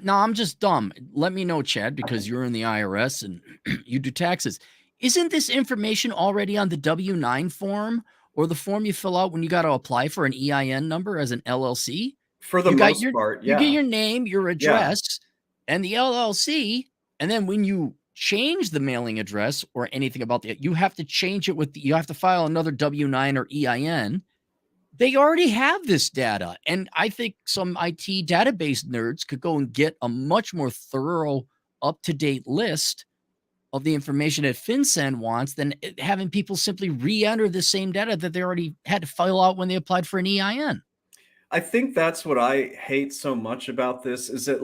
Speaker 3: No, I'm just dumb. Let me know, Chad, because you're in the IRS and you do taxes. Isn't this information already on the W-9 form or the form you fill out when you got to apply for an EIN number as an LLC?
Speaker 2: For the most part, yeah.
Speaker 3: You get your name, your address, and the LLC, and then when you change the mailing address or anything about that, you have to change it you have to file another W-9 or EIN. They already have this data. And I think some IT database nerds could go and get a much more thorough, up-to-date list of the information that FinCEN wants than having people simply re-enter the same data that they already had to fill out when they applied for an EIN.
Speaker 2: I think that's what I hate so much about this is that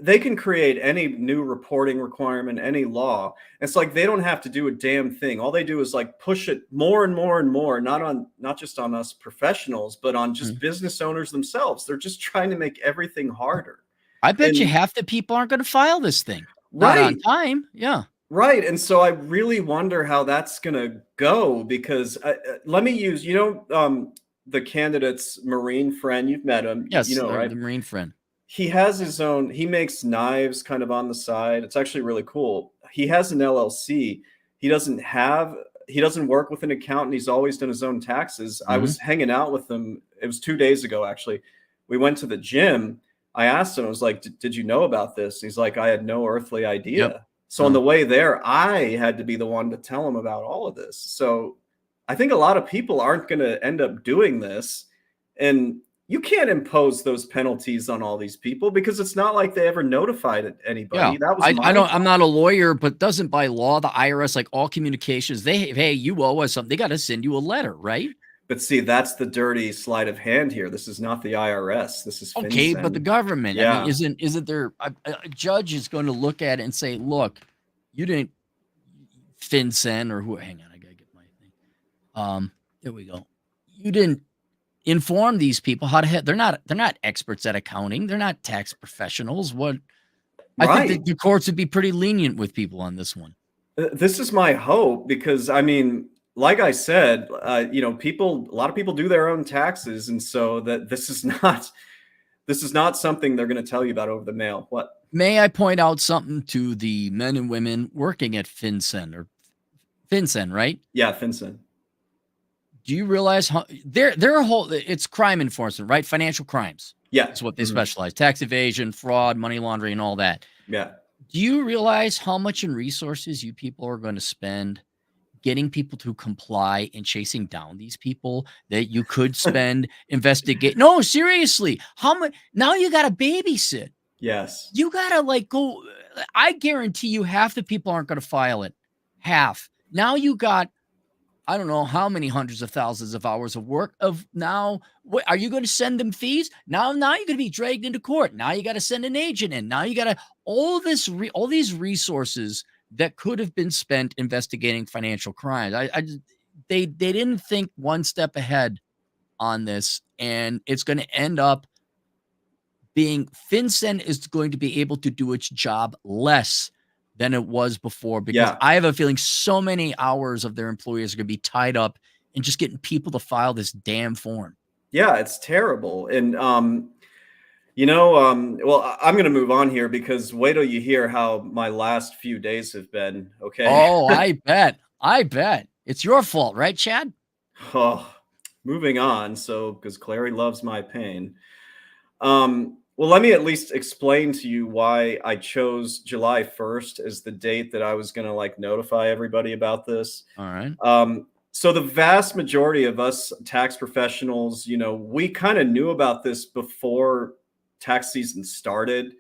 Speaker 2: they can create any new reporting requirement, any law. It's like they don't have to do a damn thing. All they do is push it more and more and more, not just on us professionals, but on just business owners themselves. They're just trying to make everything harder.
Speaker 3: I bet you half the people aren't going to file this thing.
Speaker 2: Right.
Speaker 3: Not on time. Yeah.
Speaker 2: Right. And so I really wonder how that's going to go because let me use, the candidate's Marine friend, you've met him.
Speaker 3: Yes,
Speaker 2: right?
Speaker 3: The Marine friend.
Speaker 2: He has his own, he makes knives kind of on the side. It's actually really cool. He has an LLC. He doesn't work with an accountant. He's always done his own taxes. I was hanging out with him. It was 2 days ago, actually. We went to the gym. I asked him, I was like, did you know about this? He's like, I had no earthly idea. Yep. So on the way there, I had to be the one to tell him about all of this. So I think a lot of people aren't going to end up doing this. And you can't impose those penalties on all these people because it's not like they ever notified anybody.
Speaker 3: Yeah.
Speaker 2: That was
Speaker 3: I'm not a lawyer, but doesn't by law, the IRS, like all communications, hey, you owe us something. They got to send you a letter, right?
Speaker 2: But see, that's the dirty sleight of hand here. This is not the IRS. This is
Speaker 3: okay,
Speaker 2: FinCEN.
Speaker 3: But the government.
Speaker 2: Yeah.
Speaker 3: I mean, isn't there a judge is going to look at it and say, look, you didn't FinCEN or who? Hang on, I gotta get my thing. There we go. You didn't inform these people how to they're not experts at accounting. They're not tax professionals. What?
Speaker 2: Right.
Speaker 3: I think the courts would be pretty lenient with people on this one.
Speaker 2: This is my hope because I mean, like I said, a lot of people do their own taxes, and so that this is not something they're going to tell you about over the mail. What?
Speaker 3: May I point out something to the men and women working at FinCEN, right?
Speaker 2: Yeah, FinCEN.
Speaker 3: Do you realize how they're a whole? It's crime enforcement, right? Financial crimes.
Speaker 2: Yeah,
Speaker 3: that's what they specialize: tax evasion, fraud, money laundering, and all that.
Speaker 2: Yeah.
Speaker 3: Do you realize how much in resources you people are going to spend getting people to comply and chasing down these people that you could spend investigate? No, seriously, how much? Now you got to babysit.
Speaker 2: Yes.
Speaker 3: You got to go. I guarantee you half the people aren't going to file it. Half. Now you got I don't know how many hundreds of thousands of hours of work of now. What are you going to send them fees? Now you're going to be dragged into court. Now you got to send an agent in. Now you got to all these resources that could have been spent investigating financial crimes. They didn't think one step ahead on this, and it's going to end up being FinCEN is going to be able to do its job less than it was before, because
Speaker 2: Yeah.
Speaker 3: I have a feeling so many hours of their employees are going to be tied up in just getting people to file this damn form.
Speaker 2: Yeah, it's terrible. And, well, I'm going to move on here because wait till you hear how my last few days have been. Okay.
Speaker 3: Oh, I bet. It's your fault, right, Chad?
Speaker 2: Oh, moving on. So, because Clary loves my pain. Well, let me at least explain to you why I chose July 1st as the date that I was going to like notify everybody about this.
Speaker 3: All right.
Speaker 2: So the vast majority of us tax professionals, we kind of knew about this before tax season started.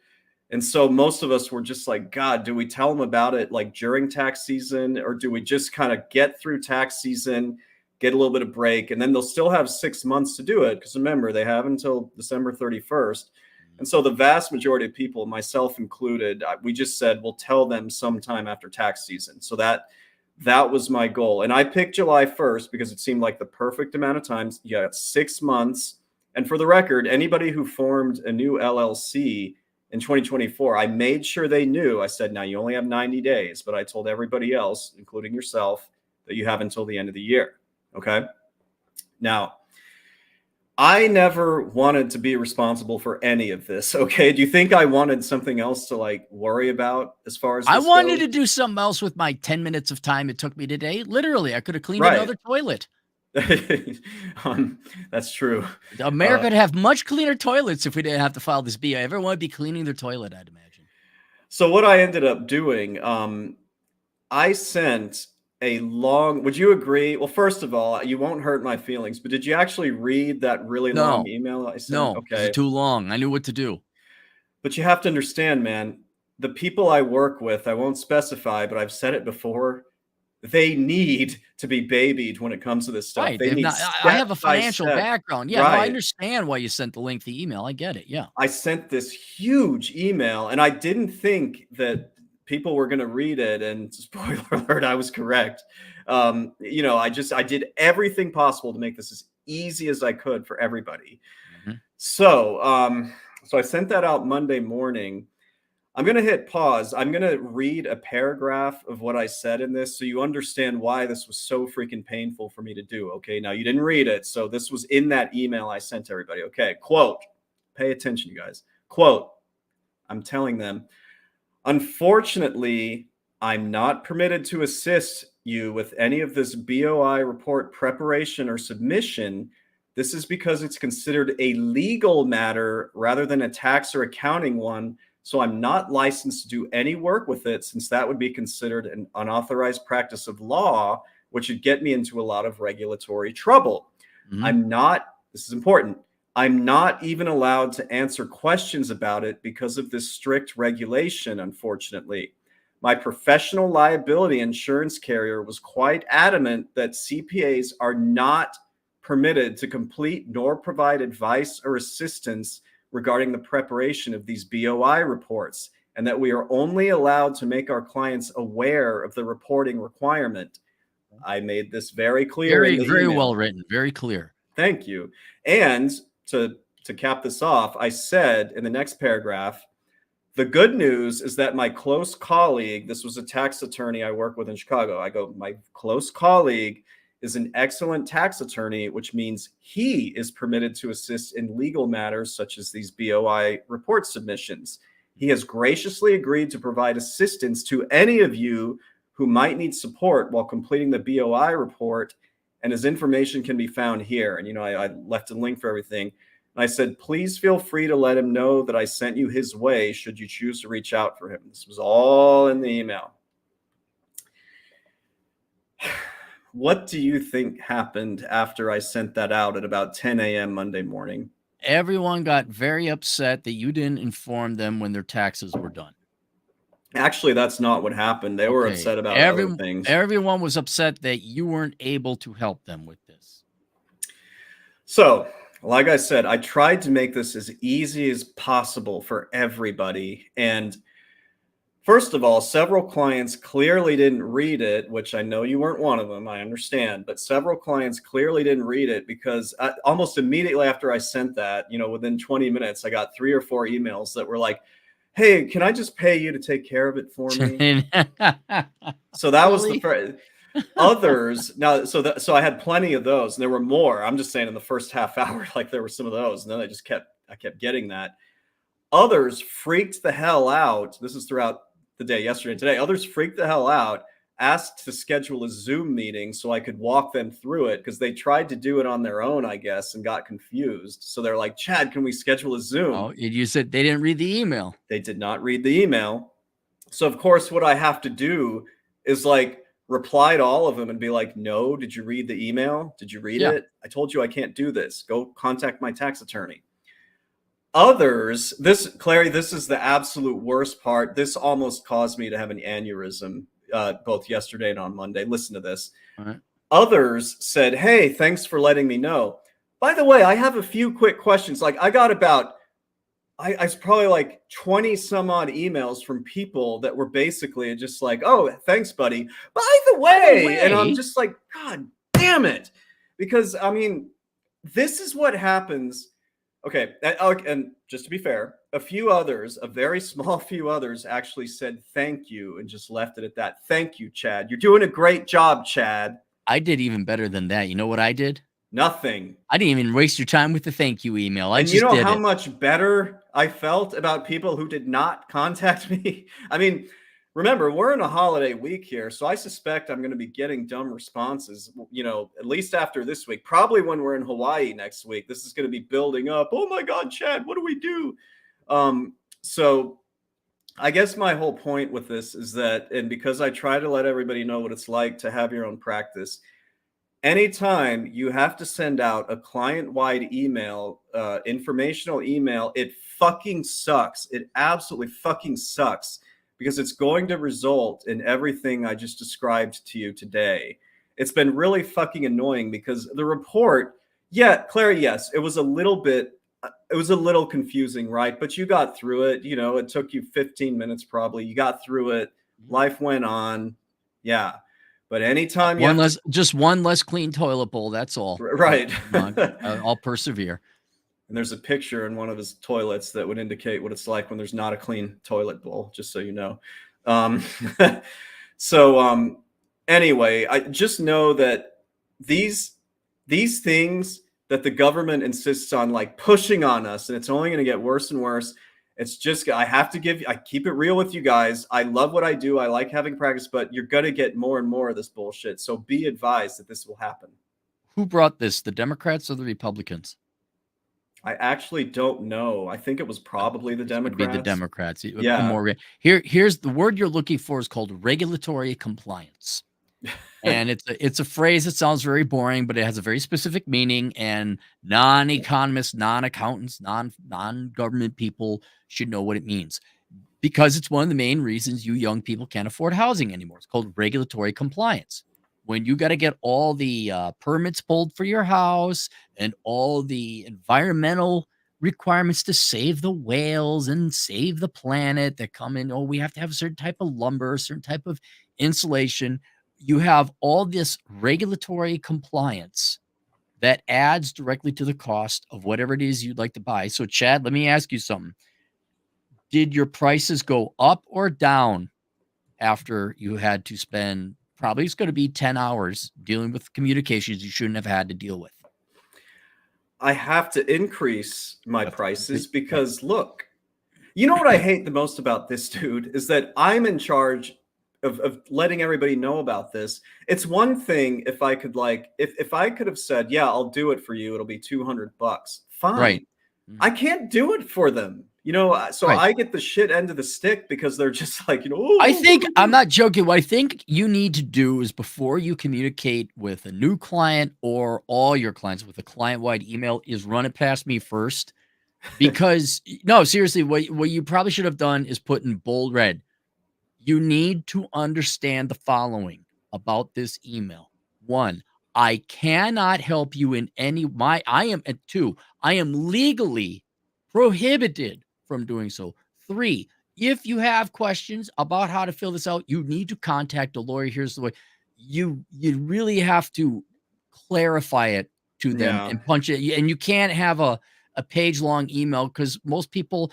Speaker 2: And so most of us were just like, God, do we tell them about it like during tax season, or do we just kind of get through tax season, get a little bit of break, and then they'll still have 6 months to do it? Because remember, they have until December 31st. And so the vast majority of people, myself included, we just said, we'll tell them sometime after tax season. So that was my goal. And I picked July 1st because it seemed like the perfect amount of time. You got 6 months. And for the record, anybody who formed a new LLC in 2024, I made sure they knew. I said, now you only have 90 days, but I told everybody else, including yourself, that you have until the end of the year. Okay. Now, I never wanted to be responsible for any of this. Okay. Do you think I wanted something else to like worry about as far as
Speaker 3: I
Speaker 2: this
Speaker 3: wanted
Speaker 2: goes?
Speaker 3: to do something else with my 10 minutes of time it took me today. Literally, I could have cleaned
Speaker 2: Right.
Speaker 3: another toilet.
Speaker 2: That's true.
Speaker 3: America would have much cleaner toilets if we didn't have to file this BI. Everyone would be cleaning their toilet, I'd imagine.
Speaker 2: So what I ended up doing, I sent a long, would you agree? Well, first of all, you won't hurt my feelings, but did you actually read that really long email I sent?
Speaker 3: No,
Speaker 2: Okay.
Speaker 3: it's too long. I knew what to do.
Speaker 2: But you have to understand, man, the people I work with, I won't specify, but I've said it before, they need to be babied when it comes to this stuff.
Speaker 3: Right.
Speaker 2: They need
Speaker 3: Not, I have a financial
Speaker 2: step-by-step.
Speaker 3: background. Yeah, no, I
Speaker 2: Right.
Speaker 3: understand why you sent the lengthy email. I get it. Yeah.
Speaker 2: I sent this huge email and I didn't think that people were going to read it. And spoiler alert, I was correct. I did everything possible to make this as easy as I could for everybody.
Speaker 3: Mhm.
Speaker 2: So I sent that out Monday morning. I'm going to hit pause. I'm going to read a paragraph of what I said in this so you understand why this was so freaking painful for me to do. Okay. Now you didn't read it. So this was in that email I sent to everybody. Okay. Quote, pay attention, you guys. Quote, I'm telling them, unfortunately, I'm not permitted to assist you with any of this BOI report preparation or submission. This is because it's considered a legal matter rather than a tax or accounting one. So I'm not licensed to do any work with it, since that would be considered an unauthorized practice of law, which would get me into a lot of regulatory trouble.
Speaker 3: Mhm.
Speaker 2: This is important, I'm not even allowed to answer questions about it because of this strict regulation, unfortunately. My professional liability insurance carrier was quite adamant that CPAs are not permitted to complete nor provide advice or assistance regarding the preparation of these BOI reports, and that we are only allowed to make our clients aware of the reporting requirement. I made this very clear in
Speaker 3: Very,
Speaker 2: the
Speaker 3: very
Speaker 2: email.
Speaker 3: well written. Very clear.
Speaker 2: Thank you. And to cap this off, I said in the next paragraph, the good news is that my close colleague, this was a tax attorney I work with in Chicago. I go, my close colleague is an excellent tax attorney, which means he is permitted to assist in legal matters such as these BOI report submissions. He has graciously agreed to provide assistance to any of you who might need support while completing the BOI report, and his information can be found here. And, I left a link for everything. And I said, please feel free to let him know that I sent you his way should you choose to reach out for him. This was all in the email. What do you think happened after I sent that out at about 10 a.m. Monday morning?
Speaker 3: Everyone got very upset that you didn't inform them when their taxes were done.
Speaker 2: Actually, that's not what happened. They were upset about other things.
Speaker 3: Everyone was upset that you weren't able to help them with this.
Speaker 2: So, like I said, I tried to make this as easy as possible for everybody. And first of all, several clients clearly didn't read it, which I know you weren't one of them. I understand. But several clients clearly didn't read it because almost immediately after I sent that, within 20 minutes, I got 3 or 4 emails that were like, hey, can I just pay you to take care of it for me? So that was the first. Others now, so I had plenty of those, and there were more. I'm just saying in the first half hour, like there were some of those, and then I kept getting that. Others freaked the hell out. This is throughout the day, yesterday and today. Others freaked the hell out, asked to schedule a Zoom meeting so I could walk them through it because they tried to do it on their own, I guess, and got confused. So they're like, Chad, can we schedule a Zoom?
Speaker 3: Oh, you said they didn't read the email.
Speaker 2: They did not read the email. So of course, what I have to do is like reply to all of them and be like, no, did you read the email? Did you read it? I told you I can't do this. Go contact my tax attorney. Others, Clary, this is the absolute worst part. This almost caused me to have an aneurysm both yesterday and on Monday. Listen to this.
Speaker 3: All right.
Speaker 2: Others said, hey, thanks for letting me know. By the way, I have a few quick questions. Like I got about I probably like 20 some odd emails from people that were basically just like, oh, thanks, buddy. By the way, and I'm just like, God damn it. Because I mean, this is what happens. Okay. And just to be fair, a very small few others actually said thank you and just left it at that. Thank you, Chad. You're doing a great job, Chad.
Speaker 3: I did even better than that. You know what I did?
Speaker 2: Nothing.
Speaker 3: I didn't even waste your time with the thank you email.
Speaker 2: And you know how much better I felt about people who did not contact me? I mean, remember, we're in a holiday week here, so I suspect I'm going to be getting dumb responses, at least after this week. Probably when we're in Hawaii next week. This is going to be building up. Oh my God, Chad, what do we do? So I guess my whole point with this is that, and because I try to let everybody know what it's like to have your own practice, anytime you have to send out a client-wide email, informational email, it fucking sucks. It absolutely fucking sucks because it's going to result in everything I just described to you today. It's been really fucking annoying because the report, Clary, yes, it was a little confusing, right? But you got through it. It took you 15 minutes probably. You got through it. Life went on. Yeah. But anytime
Speaker 3: just one less clean toilet bowl, that's all.
Speaker 2: Right.
Speaker 3: I'll persevere.
Speaker 2: And there's a picture in one of his toilets that would indicate what it's like when there's not a clean toilet bowl, just so you know. Anyway, I just know that these things that the government insists on like pushing on us, and it's only going to get worse and worse. It's just, I keep it real with you guys. I love what I do. I like having practice, but you're going to get more and more of this bullshit. So be advised that this will happen.
Speaker 3: Who brought this, the Democrats or the Republicans?
Speaker 2: I actually don't know. I think it was probably the Democrats.
Speaker 3: Be the Democrats.
Speaker 2: Yeah.
Speaker 3: Here's the word you're looking for is called regulatory compliance. And it's a phrase that sounds very boring, but it has a very specific meaning. And non-economists, non-accountants, non-government people should know what it means because it's one of the main reasons you young people can't afford housing anymore. It's called regulatory compliance. When you got to get all the permits pulled for your house and all the environmental requirements to save the whales and save the planet that come in. Oh, we have to have a certain type of lumber, a certain type of insulation. You have all this regulatory compliance that adds directly to the cost of whatever it is you'd like to buy. So, Chad, let me ask you something. Did your prices go up or down after you had to spend probably it's going to be 10 hours dealing with communications you shouldn't have had to deal with?
Speaker 2: I have to increase my prices because, look, you know what I hate the most about this, dude, is that I'm in charge of letting everybody know about this. It's one thing if I could if I could have said, yeah, I'll do it for you. It'll be $200. Fine.
Speaker 3: Right.
Speaker 2: I can't do it for them. So I get the shit end of the stick because they're just like,
Speaker 3: I think I'm not joking. What I think you need to do is before you communicate with a new client or all your clients with a client-wide email is run it past me first. Because no, seriously, what you probably should have done is put in bold red, You need to understand the following about this email. 1, I cannot help you in any two, I am legally prohibited from doing so. 3, if you have questions about how to fill this out, you need to contact a lawyer. Here's the way. You really have to clarify it to them
Speaker 2: Yeah.
Speaker 3: and punch it. And you can't have a page long email because most people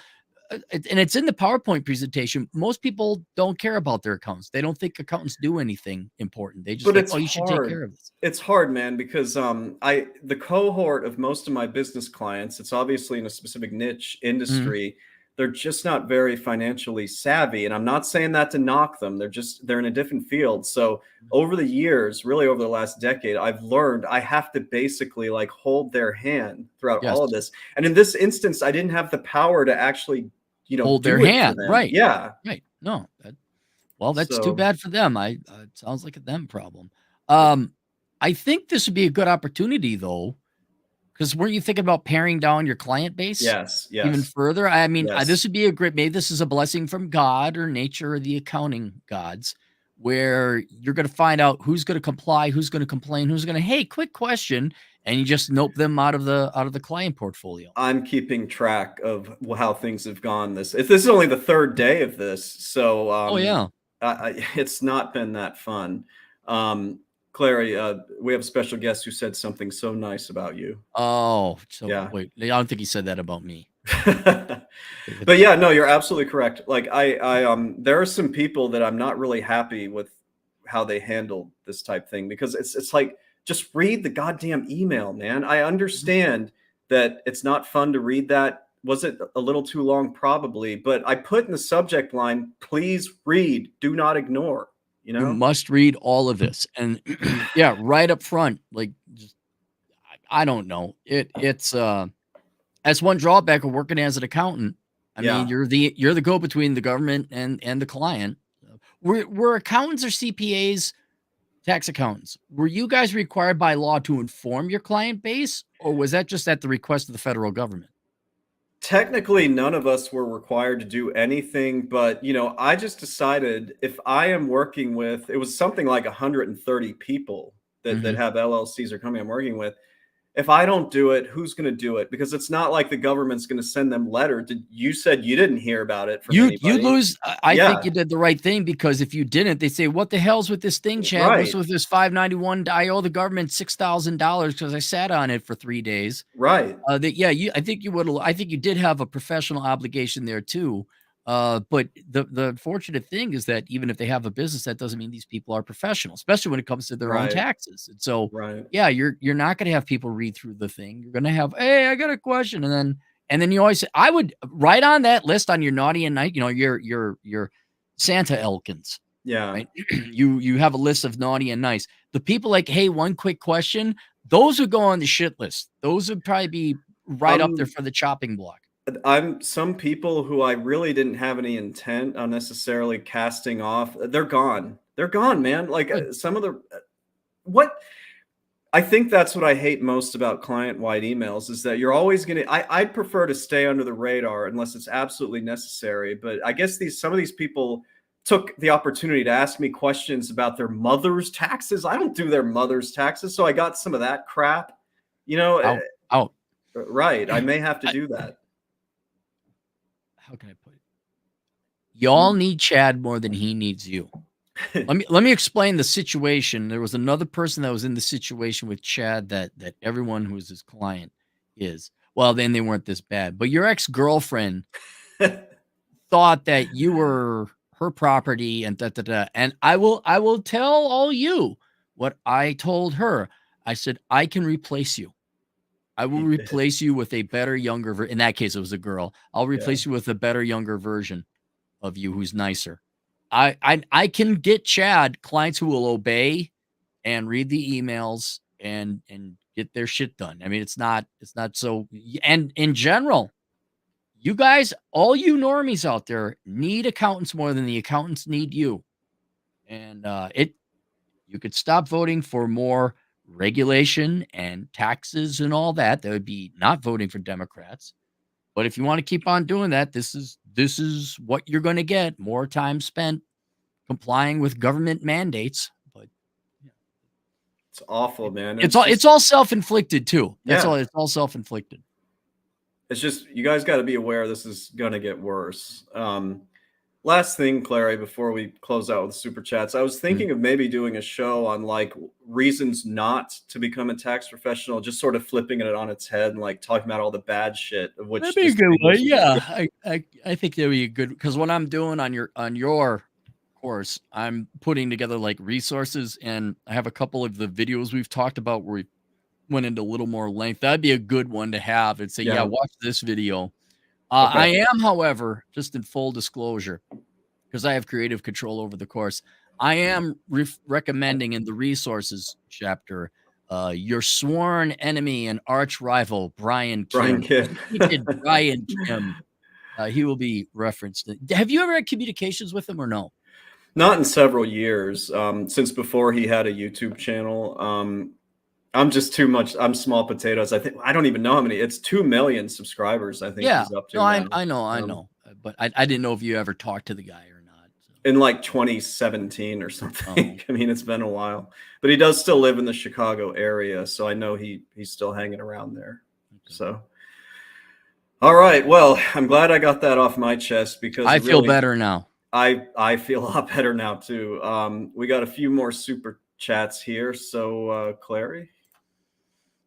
Speaker 3: and it's in the PowerPoint presentation. Most people don't care about their accounts. They don't think accountants do anything important. They just
Speaker 2: But
Speaker 3: like,
Speaker 2: it's
Speaker 3: oh, you should take care
Speaker 2: hard.
Speaker 3: of this.
Speaker 2: It's hard, man, because the cohort of most of my business clients, it's obviously in a specific niche
Speaker 3: Mhm.
Speaker 2: industry. They're just not very financially savvy. And I'm not saying that to knock them. They're in a different field. So over the years, really over the last decade, I've learned I have to basically like hold their hand throughout
Speaker 3: Yes.
Speaker 2: all of this. And in this instance, I didn't have the power to actually,
Speaker 3: Hold their
Speaker 2: do it for
Speaker 3: hand.
Speaker 2: them.
Speaker 3: Right.
Speaker 2: Yeah.
Speaker 3: Right. No. Well, that's too
Speaker 2: So
Speaker 3: bad for them. It sounds like a them problem. I think this would be a good opportunity though, because weren't you thinking about paring down your client base
Speaker 2: yes,
Speaker 3: even
Speaker 2: yes,
Speaker 3: further? I mean,
Speaker 2: yes.
Speaker 3: this would be a great, maybe this is a blessing from God or nature or the accounting gods, where you're going to find out who's going to comply, who's going to complain, who's going to, hey, quick question, and you just nope them out of the client portfolio.
Speaker 2: I'm keeping track of how things have gone. This is only the third day of this, so
Speaker 3: Oh yeah.
Speaker 2: it's not been that fun. Clary, we have a special guest who said something so nice about you.
Speaker 3: Oh, so
Speaker 2: Yeah.
Speaker 3: wait, I don't think he said that about me.
Speaker 2: But yeah, no, you're absolutely correct. Like there are some people that I'm not really happy with how they handled this type thing because it's like just read the goddamn email, man. I understand that it's not fun to read that. Was it a little too long? Probably, but I put in the subject line, please read, do not ignore, you
Speaker 3: You
Speaker 2: know?
Speaker 3: must read all of this. And yeah, right up front, like just I don't know. It's that's one drawback of working as an accountant. I mean,
Speaker 2: Yeah.
Speaker 3: you're the go between the government and the client. Were accountants or CPAs, tax accountants, were you guys required by law to inform your client base, or was that just at the request of the federal government?
Speaker 2: Technically, none of us were required to do anything, but I just decided if I am working with, it was something like 130 people that
Speaker 3: Mhm.
Speaker 2: have LLCs or company I'm working with. If I don't do it, who's going to do it? Because it's not like the government's going to send them letter. You said you didn't hear about it from
Speaker 3: You
Speaker 2: anybody.
Speaker 3: lose. I think
Speaker 2: Yeah,
Speaker 3: you did the right thing because if you didn't, they say, "What the hell's with this thing, Chad? What's
Speaker 2: right,
Speaker 3: with this 591? I owe the government $6,000 because I sat on it for 3 days."
Speaker 2: right,
Speaker 3: That yeah, I think you would. I think you did have a professional obligation there too. But the fortunate thing is that even if they have a business, that doesn't mean these people are professional, especially when it comes to their own
Speaker 2: right,
Speaker 3: taxes. And so,
Speaker 2: right.
Speaker 3: yeah, you're not going to have people read through the thing. You're going to have, hey, I got a question, and then you always. I would write on that list on your naughty and nice. Your Santa Elkins,
Speaker 2: Yeah.
Speaker 3: right? You have a list of naughty and nice. The people like, hey, one quick question. Those would go on the shit list. Those would probably be right up there
Speaker 2: Um,
Speaker 3: for the chopping block.
Speaker 2: I'm some people who I really didn't have any intent on necessarily casting off. They're gone. They're gone, man. Like
Speaker 3: Good.
Speaker 2: some of the what I think that's what I hate most about client-wide emails is that you're always gonna I'd prefer to stay under the radar unless it's absolutely necessary, but I guess some of these people took the opportunity to ask me questions about their mother's taxes. I don't do their mother's taxes, so I got some of that crap. You know,
Speaker 3: Out, out.
Speaker 2: right, I may have to
Speaker 3: I,
Speaker 2: do that.
Speaker 3: how can I put it? Y'all
Speaker 2: Mm.
Speaker 3: need Chad more than he needs you. Let me explain the situation. There was another person that was in the situation with Chad that everyone who was his client is. Well, then they weren't this bad. But your ex-girlfriend thought that you were her property and da da da. And I will tell all you what I told her. I said, I can replace you. I will
Speaker 2: You did.
Speaker 3: replace you with a better, younger in that case, it was a girl. I'll
Speaker 2: Yeah.
Speaker 3: replace you with a better, younger version of you who's nicer. I can get Chad clients who will obey and read the emails and get their shit done. I mean, it's not so and in general, you guys, all you normies out there need accountants more than the accountants need you. And it you could stop voting for more regulation and taxes and all that. That would be not voting for Democrats. But if you want to keep on doing that, this is what you're going to get. More time spent complying with government mandates. But
Speaker 2: it's awful, man.
Speaker 3: It's all self-inflicted too. That's
Speaker 2: Yeah.
Speaker 3: all. It's all self-inflicted.
Speaker 2: It's just, you guys got to be aware this is going to get worse. Last thing, Clary, before we close out with super chats, I was thinking of maybe doing a show on like reasons not to become a tax professional, just sort of flipping it on its head and like talking about all the bad shit of which.
Speaker 3: That'd be a good one. Yeah, I think that'd be a good, because what I'm doing on your course, I'm putting together like resources, and I have a couple of the videos we've talked about where we went into a little more length. That'd be a good one to have and say, yeah, watch this video.
Speaker 2: Okay.
Speaker 3: I am, however, just in full disclosure, because I have creative control over the course, I am recommending in the resources chapter your sworn enemy and arch rival, Brian Kim. Brian Kim. He will be referenced. Have you ever had communications with him or no?
Speaker 2: Not in several years. Since before he had a YouTube channel. I'm just too much. I'm small potatoes. I don't even know how many. It's 2 million subscribers. I think he's up to.
Speaker 3: No, I know. But I didn't know if you ever talked to the guy or not. So.
Speaker 2: In like 2017 or something. I mean, it's been a while, but he does still live in the Chicago area, so I know he's still hanging around there. Okay. So, all right. Well, I'm glad I got that off my chest, because
Speaker 3: I feel better now.
Speaker 2: I feel a lot better now too. We got a few more super chats here. So, Clary.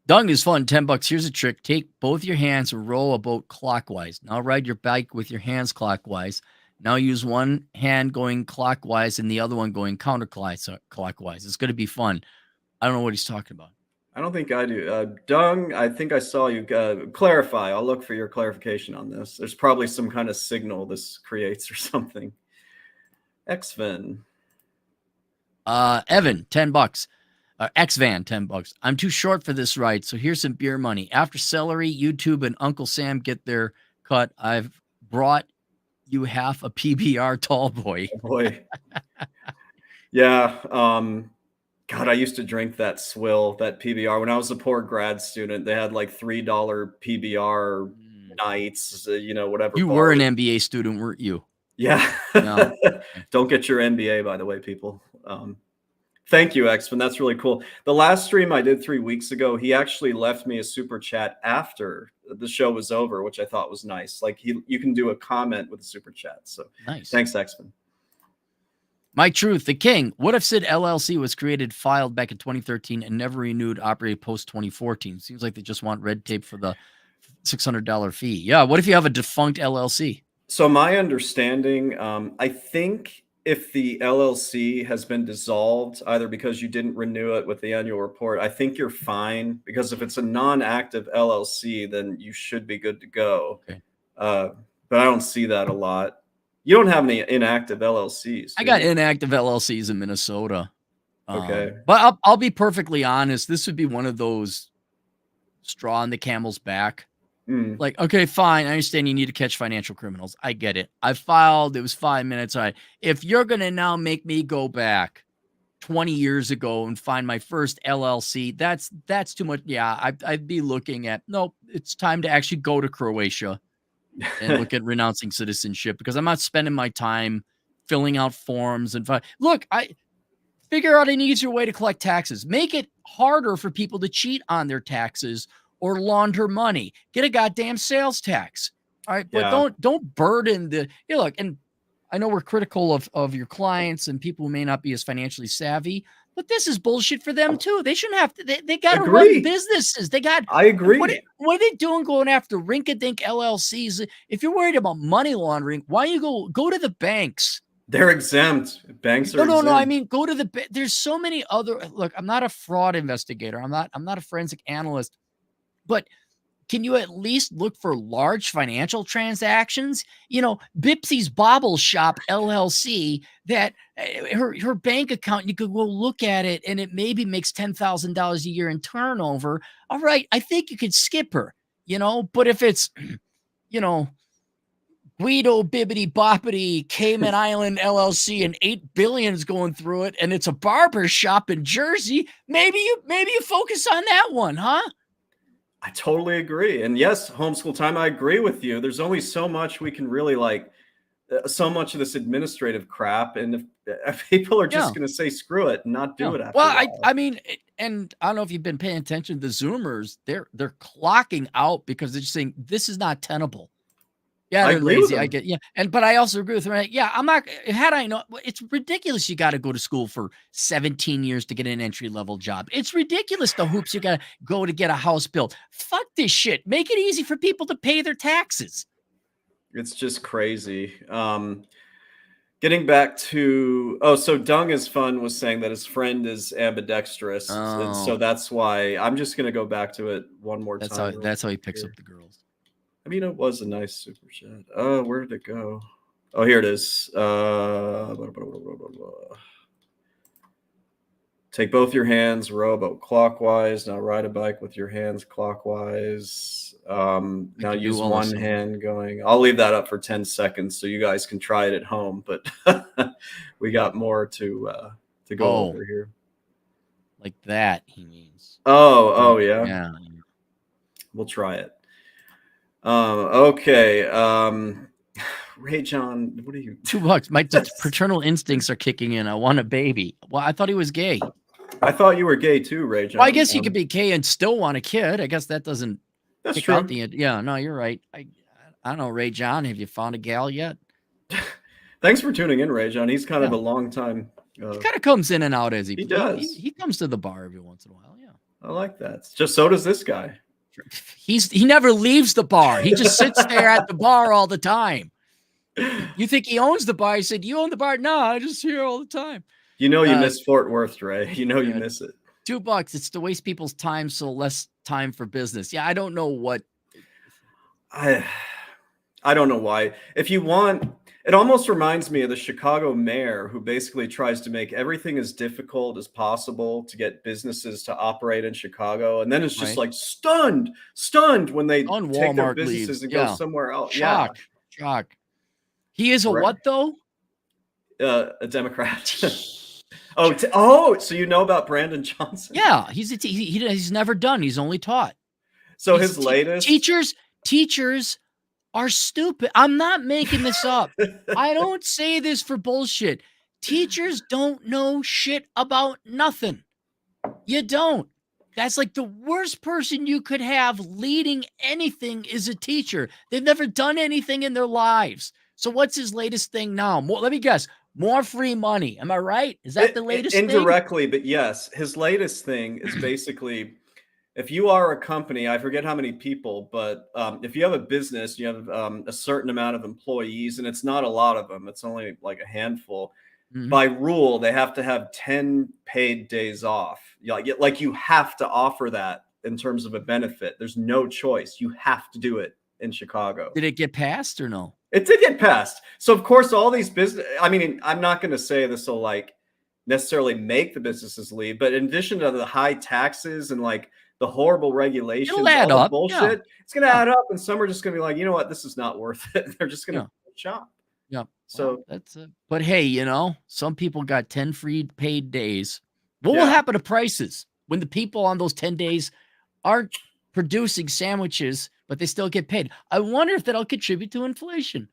Speaker 3: Dung is fun. $10. Here's a trick. Take both your hands and row a boat clockwise. Now ride your bike with your hands clockwise. Now use one hand going clockwise and the other one going counterclockwise. It's going to be fun. I don't know what he's talking about.
Speaker 2: I don't think I do. Dung, I think I saw you clarify. I'll look for your clarification on this. There's probably some kind of signal this creates or something. Xvan.
Speaker 3: Evan, $10. Xvan, $10. I'm too short for this ride, so here's some beer money. After Celery, YouTube, and Uncle Sam get their cut, I've brought you half a PBR tall boy.
Speaker 2: Oh boy. Yeah. God, I used to drink that swill, that PBR. When I was a poor grad student, they had like $3 PBR nights, whatever.
Speaker 3: You were an MBA student, weren't you?
Speaker 2: Yeah. No. Don't get your MBA, by the way, people. Thank you, Xvan. That's really cool. The last stream I did 3 weeks ago, he actually left me a super chat after the show was over, which I thought was nice. Like you can do a comment with a super chat. So nice. Thanks, Xvan.
Speaker 3: My Truth, the King. What if Sid LLC was filed back in 2013 and never renewed, operated post 2014? Seems like they just want red tape for the $600 fee. Yeah. What if you have a defunct LLC?
Speaker 2: So my understanding, I think if the LLC has been dissolved, either because you didn't renew it with the annual report, I think you're fine, because if it's a non-active LLC, then you should be good to go. Okay. But I don't see that a lot. You don't have any inactive LLCs.
Speaker 3: I got inactive LLCs in Minnesota.
Speaker 2: Okay.
Speaker 3: But I'll be perfectly honest. This would be one of those straw on the camel's back. Like, okay, fine. I understand you need to catch financial criminals. I get it. I filed. It was 5 minutes. All right. If you're going to now make me go back 20 years ago and find my first LLC, that's too much. Yeah, I'd be looking at, nope, it's time to actually go to Croatia and look at renouncing citizenship, because I'm not spending my time filling out forms. And look, I figure out an easier way to collect taxes. Make it harder for people to cheat on their taxes or launder money. Get a goddamn sales tax. All right. But don't burden the, look, and I know we're critical of your clients and people who may not be as financially savvy, but this is bullshit for them too. They shouldn't have to, they got to run businesses. I
Speaker 2: agree.
Speaker 3: What are they doing going after rink-a-dink LLCs? If you're worried about money laundering, why you go to the banks?
Speaker 2: They're exempt. Banks are exempt.
Speaker 3: No. I mean, go to there's so many other, look, I'm not a fraud investigator. I'm not a forensic analyst. But can you at least look for large financial transactions? Bipsy's Bobble Shop LLC, that her bank account, you could go look at it and it maybe makes $10,000 a year in turnover. All right. I think you could skip her, but if it's, Guido Bibbity Boppity Cayman Island LLC and 8 billion is going through it, and it's a barber shop in Jersey, maybe you focus on that one, huh?
Speaker 2: I totally agree. And yes, homeschool time, I agree with you. There's only so much we can really so much of this administrative crap. And people are
Speaker 3: Yeah.
Speaker 2: just going to say screw it and not do it after
Speaker 3: Well,
Speaker 2: a while.
Speaker 3: I mean, and I don't know if you've been paying attention. The Zoomers, they're clocking out because they're just saying this is not tenable. Yeah,
Speaker 2: I
Speaker 3: they're
Speaker 2: agree with
Speaker 3: lazy. I
Speaker 2: them.
Speaker 3: get, but I also agree with them. Like, yeah, I'm not. Had I know, it's ridiculous. You got to go to school for 17 years to get an entry level job. It's ridiculous the hoops you got to go to get a house built. Fuck this shit. Make it easy for people to pay their taxes.
Speaker 2: It's just crazy. Getting back to so Dung is fun was saying that his friend is ambidextrous, and so
Speaker 3: Oh.
Speaker 2: that's why I'm just gonna go back to it one more time.
Speaker 3: That's how he picks up the girls.
Speaker 2: I mean, it was a nice super chat. Oh, where did it go? Oh, here it is. Take both your hands, row about clockwise. Now ride a bike with your hands clockwise. Now use one hand going. I'll leave that up for 10 seconds so you guys can try it at home. But we got more to go over here.
Speaker 3: Like that, he means.
Speaker 2: Oh, yeah.
Speaker 3: Yeah.
Speaker 2: We'll try it. Okay. Ray John, what are you?
Speaker 3: $2. My paternal instincts are kicking in. I want a baby. Well, I thought he was gay.
Speaker 2: I thought you were gay too, Ray John.
Speaker 3: Well, I guess you could be gay and still want a kid. I guess that doesn't.
Speaker 2: That's true.
Speaker 3: Out yeah, no, you're right. I don't know, Ray John. Have you found a gal yet?
Speaker 2: Thanks for tuning in, Ray John. He's kind of a long time.
Speaker 3: He kind of comes in and out as he
Speaker 2: does.
Speaker 3: He comes to the bar every once in a while. Yeah,
Speaker 2: I like that. Just so does this guy.
Speaker 3: He never leaves the bar. He just sits there at the bar all the time. You think he owns the bar? He said, "You own the bar?" No, I just here all the time.
Speaker 2: You know you miss Fort Worth, Ray. You know you miss it.
Speaker 3: $2. It's to waste people's time, so less time for business. Yeah, I don't know what.
Speaker 2: I don't know why. If you want, it almost reminds me of the Chicago mayor who basically tries to make everything as difficult as possible to get businesses to operate in Chicago, and then it's just like stunned when they take their businesses and go somewhere else.
Speaker 3: Shock. He is a what though?
Speaker 2: A Democrat. So you know about Brandon Johnson?
Speaker 3: Yeah, he's never done. He's only taught.
Speaker 2: So his latest
Speaker 3: teachers are stupid. I'm not making this up. I don't say this for bullshit. Teachers don't know shit about nothing. You don't. That's like the worst person you could have leading anything is a teacher. They've never done anything in their lives. So what's his latest thing now? Let me guess. More free money. Am I right? Is that the latest
Speaker 2: indirectly,
Speaker 3: thing?
Speaker 2: But yes. His latest thing is basically, if you are a company, I forget how many people, but if you have a business, you have a certain amount of employees, and it's not a lot of them. It's only like a handful. Mm-hmm. By rule, they have to have 10 paid days off. Like you have to offer that in terms of a benefit. There's no choice. You have to do it in Chicago.
Speaker 3: Did it get passed or no?
Speaker 2: It did get passed. So of course, all these business, I mean, I'm not going to say this will like necessarily make the businesses leave, but in addition to the high taxes and like the horrible regulations, all the bullshit, it's going to add up. And some are just going to be like, you know what, this is not worth it. They're just going to shop.
Speaker 3: Yeah.
Speaker 2: So
Speaker 3: that's it. But hey, some people got 10 free paid days. What will happen to prices when the people on those 10 days aren't producing sandwiches, but they still get paid? I wonder if that'll contribute to inflation.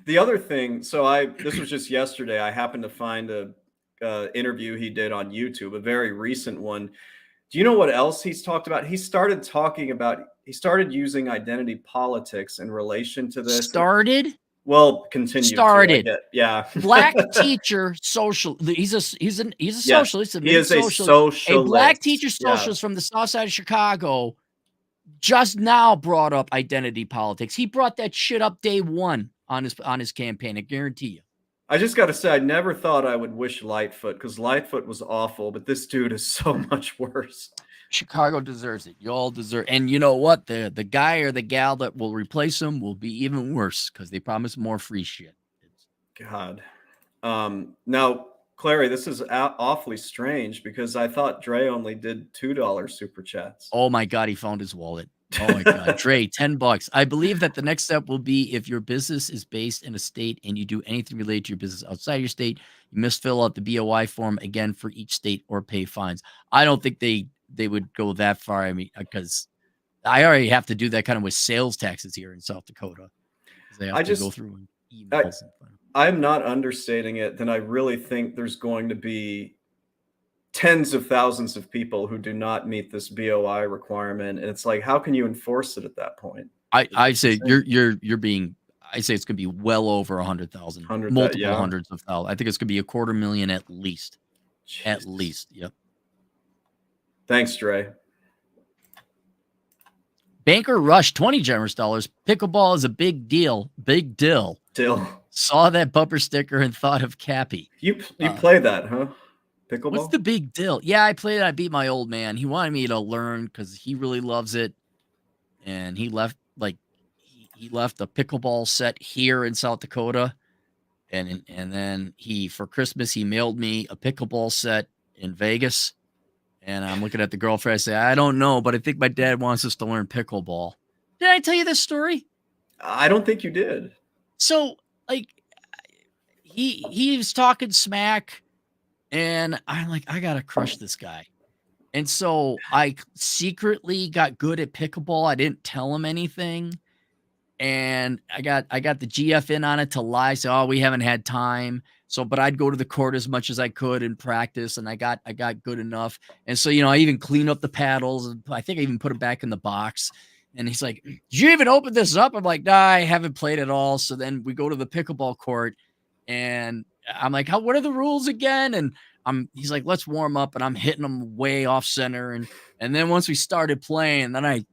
Speaker 2: The other thing, this was just yesterday. I happened to find a interview he did on YouTube, a very recent one. Do you know what else he's talked about? He started using identity politics in relation to this. Continued. Yeah.
Speaker 3: Black teacher social. He's a socialist.
Speaker 2: He is a socialist.
Speaker 3: A black teacher socialist from the south side of Chicago just now brought up identity politics. He brought that shit up day one on his campaign. I guarantee you.
Speaker 2: I just got to say, I never thought I would wish Lightfoot, because Lightfoot was awful, but this dude is so much worse.
Speaker 3: Chicago deserves it. You all deserve. And you know what? The guy or the gal that will replace him will be even worse because they promise more free shit.
Speaker 2: God. Now, Clary, this is awfully strange because I thought Dre only did $2 super chats.
Speaker 3: Oh my God, he found his wallet. Oh my God, Dre, $10. I believe that the next step will be if your business is based in a state and you do anything related to your business outside your state, you must fill out the BOI form again for each state or pay fines. I don't think they would go that far. I mean, because I already have to do that kind of with sales taxes here in South Dakota. They have to go through emails.
Speaker 2: I'm not understating it, then I really think there's going to be tens of thousands of people who do not meet this BOI requirement, and it's like, how can you enforce it at that point?
Speaker 3: I
Speaker 2: It's
Speaker 3: say
Speaker 2: insane.
Speaker 3: you're being. I say it's gonna be well over 100,000,
Speaker 2: 100 that,
Speaker 3: multiple
Speaker 2: yeah.
Speaker 3: hundreds of thousands. I think it's gonna be 250,000 at least. At
Speaker 2: Jesus.
Speaker 3: least, yep.
Speaker 2: Thanks, Dre.
Speaker 3: Banker Rush, 20 generous dollars. Pickleball is a big deal. Big deal.
Speaker 2: Still.
Speaker 3: Saw that bumper sticker and thought of Cappy.
Speaker 2: You play that, huh? Pickleball?
Speaker 3: What's the big deal? Yeah, I played it. I beat my old man. He wanted me to learn because he really loves it. And he left he left a pickleball set here in South Dakota. And then for Christmas, he mailed me a pickleball set in Vegas. And I'm looking at the girlfriend. I say, I don't know, but I think my dad wants us to learn pickleball. Did I tell you this story?
Speaker 2: I don't think you did.
Speaker 3: So, like, he was talking smack, and I'm like, I gotta crush this guy. And so I secretly got good at pickleball. I didn't tell him anything. And I got the GF in on it to lie. So, oh, we haven't had time. So, but I'd go to the court as much as I could and practice, and I got good enough. And so, I even cleaned up the paddles, and I think I even put them back in the box. And he's like, "Did you even open this up?" I'm like, "Nah, I haven't played at all." So then we go to the pickleball court, and I'm like, what are the rules again? And he's like, "Let's warm up," and I'm hitting them way off center. And then once we started playing, then I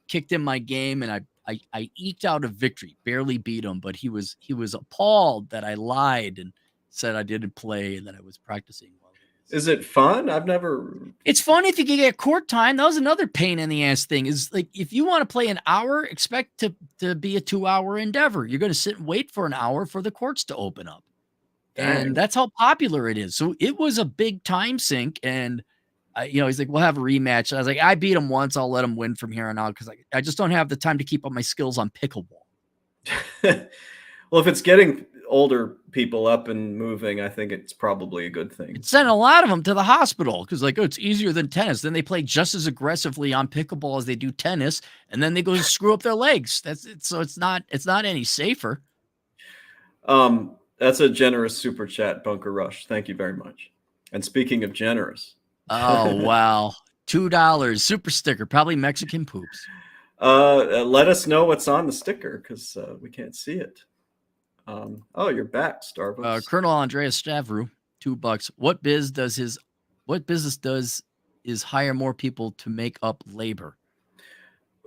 Speaker 3: kicked in my game, and I eked out a victory, barely beat him, but he was appalled that I lied and said I didn't play and that I was practicing.
Speaker 2: Is it fun? I've never.
Speaker 3: It's fun if you can get court time. That was another pain in the ass thing. Is like, if you want to play an hour, expect to be a 2-hour endeavor. You're going to sit and wait for an hour for the courts to open up.
Speaker 2: Dang.
Speaker 3: And that's how popular it is. So it was a big time sink. And he's like, we'll have a rematch. I was like, I beat him once. I'll let him win from here on out because I just don't have the time to keep up my skills on pickleball.
Speaker 2: Well, if it's getting older people up and moving, I think it's probably a good thing.
Speaker 3: It sent a lot of them to the hospital because, like, oh, it's easier than tennis. Then they play just as aggressively on pickleball as they do tennis, and then they go screw up their legs. That's it. So it's not any safer.
Speaker 2: That's a generous super chat, Bunker Rush. Thank you very much. And speaking of generous.
Speaker 3: Oh, wow. $2 super sticker, probably Mexican poops.
Speaker 2: Let us know what's on the sticker because we can't see it. Oh, you're back, Starbucks.
Speaker 3: Colonel Andreas Stavru, $2. What business does is hire more people to make up labor?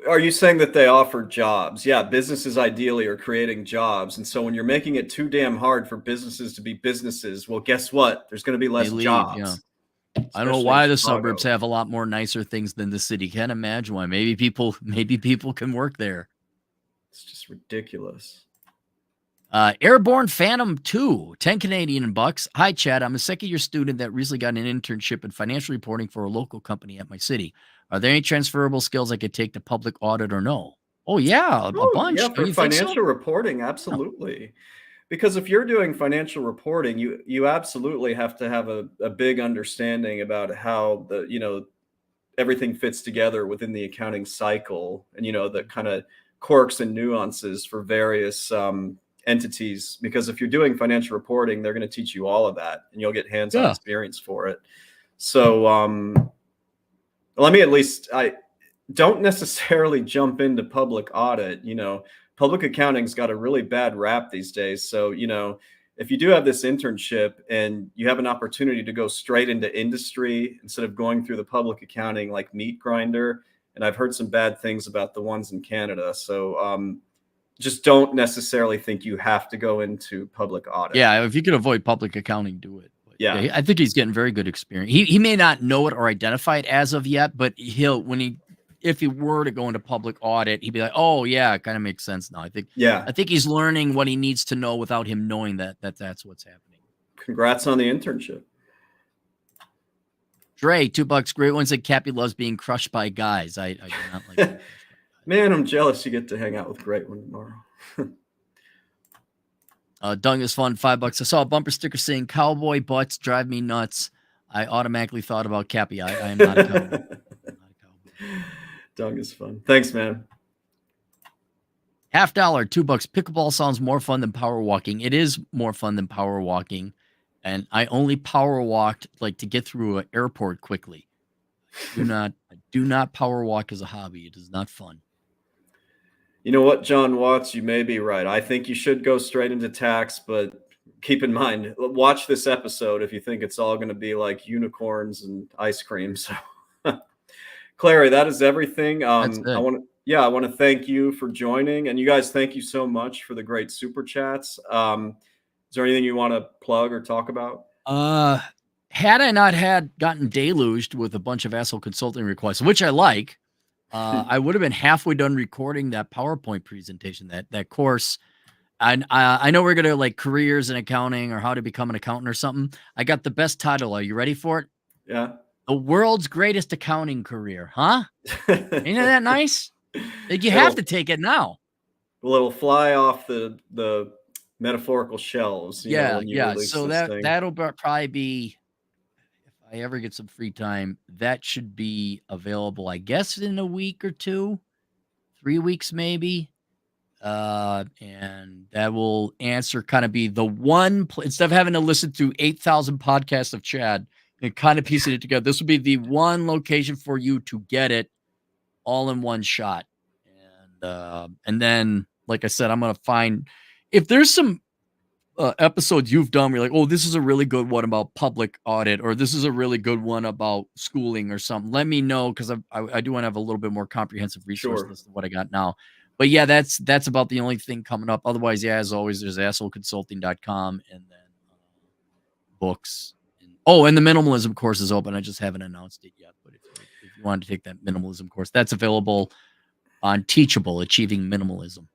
Speaker 2: Are you saying that they offer jobs? Yeah, businesses ideally are creating jobs. And so when you're making it too damn hard for businesses to be businesses, well, guess what? There's going to be less jobs.
Speaker 3: Yeah. I don't know why the suburbs have a lot more nicer things than the city. Can't imagine why. Maybe people can work there.
Speaker 2: It's just ridiculous.
Speaker 3: Airborne Phantom 2, 10 Canadian bucks. Hi, Chad. I'm a second-year student that recently got an internship in financial reporting for a local company at my city. Are there any transferable skills I could take to public audit or no? Oh, yeah, a bunch.
Speaker 2: Yeah, for financial reporting, absolutely. Oh. Because if you're doing financial reporting, you absolutely have to have a big understanding about how everything fits together within the accounting cycle and, the kind of quirks and nuances for various entities. Because if you're doing financial reporting, they're going to teach you all of that and you'll get hands-on experience for it. So I don't necessarily jump into public audit. Public accounting's got a really bad rap these days. So, if you do have this internship and you have an opportunity to go straight into industry instead of going through the public accounting like meat grinder, and I've heard some bad things about the ones in Canada. So just don't necessarily think you have to go into public audit.
Speaker 3: Yeah, if you can avoid public accounting, do it. But
Speaker 2: yeah,
Speaker 3: I think he's getting very good experience. He may not know it or identify it as of yet, but if he were to go into public audit, he'd be like, "Oh yeah, it kind of makes sense now." I think he's learning what he needs to know without him knowing that's what's happening.
Speaker 2: Congrats on the internship.
Speaker 3: Dre, $2. Great one said Cappy loves being crushed by guys. I do not like that.
Speaker 2: Man, I'm jealous you get to hang out with Great One tomorrow.
Speaker 3: Dung is fun, $5. I saw a bumper sticker saying cowboy butts drive me nuts. I automatically thought about Cappy. I am not a cowboy.
Speaker 2: Dung is fun. Thanks, man.
Speaker 3: $50, $2. Pickleball sounds more fun than power walking. It is more fun than power walking. And I only power walked like to get through an airport quickly. I do not power walk as a hobby. It is not fun.
Speaker 2: You know what, John Watts, you may be right. I think you should go straight into tax, but keep in mind, watch this episode if you think it's all going to be like unicorns and ice cream. So, Clary, that is everything. I want to thank you for joining, and you guys, thank you so much for the great super chats. Is there anything you want to plug or talk about?
Speaker 3: Had I not gotten deluged with a bunch of asshole consulting requests, which I like, I would have been halfway done recording that PowerPoint presentation, that course. I know we're going to like careers in accounting or how to become an accountant or something. I got the best title. Are you ready for it?
Speaker 2: Yeah.
Speaker 3: The world's greatest accounting career. Huh? Ain't that nice? Like, you have to take it now.
Speaker 2: Well, it'll fly off the metaphorical shelves.
Speaker 3: Yeah. So that'll probably be, if I ever get some free time, that should be available, I guess, in a week or 2, 3 weeks maybe. And that will kind of be the one instead of having to listen to 8,000 podcasts of Chad and kind of piecing it together. This will be the one location for you to get it all in one shot. And then, like I said, I'm going to find if there's some episodes you've done where you're like, oh, this is a really good one about public audit, or this is a really good one about schooling or something. Let me know, because I do want to have a little bit more comprehensive resource list than what I got now. But yeah, that's about the only thing coming up. Otherwise, yeah, as always, there's assholeconsulting.com, and then books. And the minimalism course is open. I just haven't announced it yet. But if you want to take that minimalism course, that's available on Teachable, Achieving Minimalism.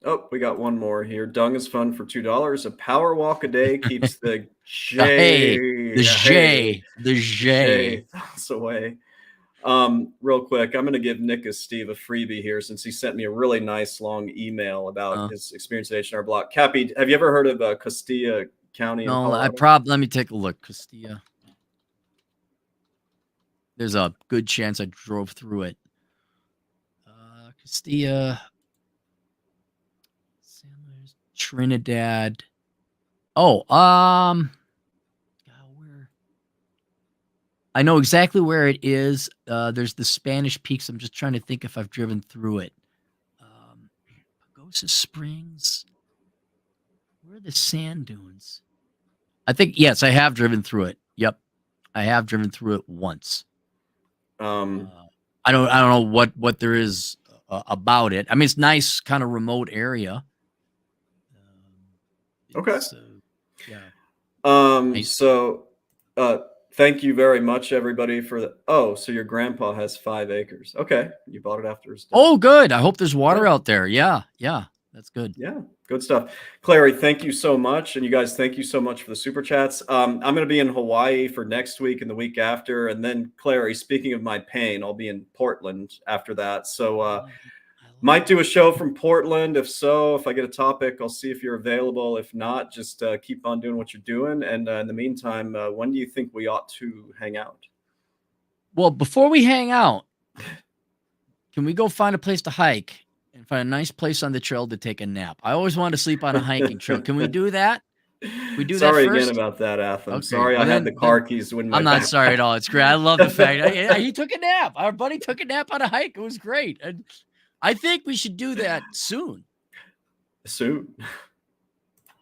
Speaker 2: Oh, we got one more here. Dung is fun for $2. A power walk a day keeps the J thoughts away. Real quick, I'm going to give Nick Steve a freebie here, since he sent me a really nice long email about his experience at H&R Block. Cappy, have you ever heard of Castilla County?
Speaker 3: No, let me take a look. Castilla. There's a good chance I drove through it. Castilla, Trinidad. I know exactly where it is. There's the Spanish Peaks. I'm just trying to think if I've driven through it. Pagosa Springs. Where are the sand dunes? I think, yes, I have driven through it. Yep. I have driven through it once. I don't know what there is about it. I mean, it's nice, kind of remote area.
Speaker 2: Okay.
Speaker 3: Yeah.
Speaker 2: Nice. So, thank you very much, everybody, for the. Oh, so your grandpa has 5 acres. Okay, you bought it after his death.
Speaker 3: Oh, good. I hope there's water out there. Yeah, that's good.
Speaker 2: Yeah, good stuff. Clary, thank you so much, and you guys, thank you so much for the super chats. I'm going to be in Hawaii for next week and the week after, and then Clary, speaking of my pain, I'll be in Portland after that. So. Might do a show from Portland. If I get a topic, I'll see if you're available. If not, just keep on doing what you're doing. And in the meantime, when do you think we ought to hang out?
Speaker 3: Well, before we hang out, can we go find a place to hike and find a nice place on the trail to take a nap? I always wanted to sleep on a hiking trail. Can we do that?
Speaker 2: Sorry again about that, Atham. Okay. Sorry, I had the car keys when my.
Speaker 3: I'm not sorry at all. It's great. I love the fact he took a nap. Our buddy took a nap on a hike. It was great. And I think we should do that soon.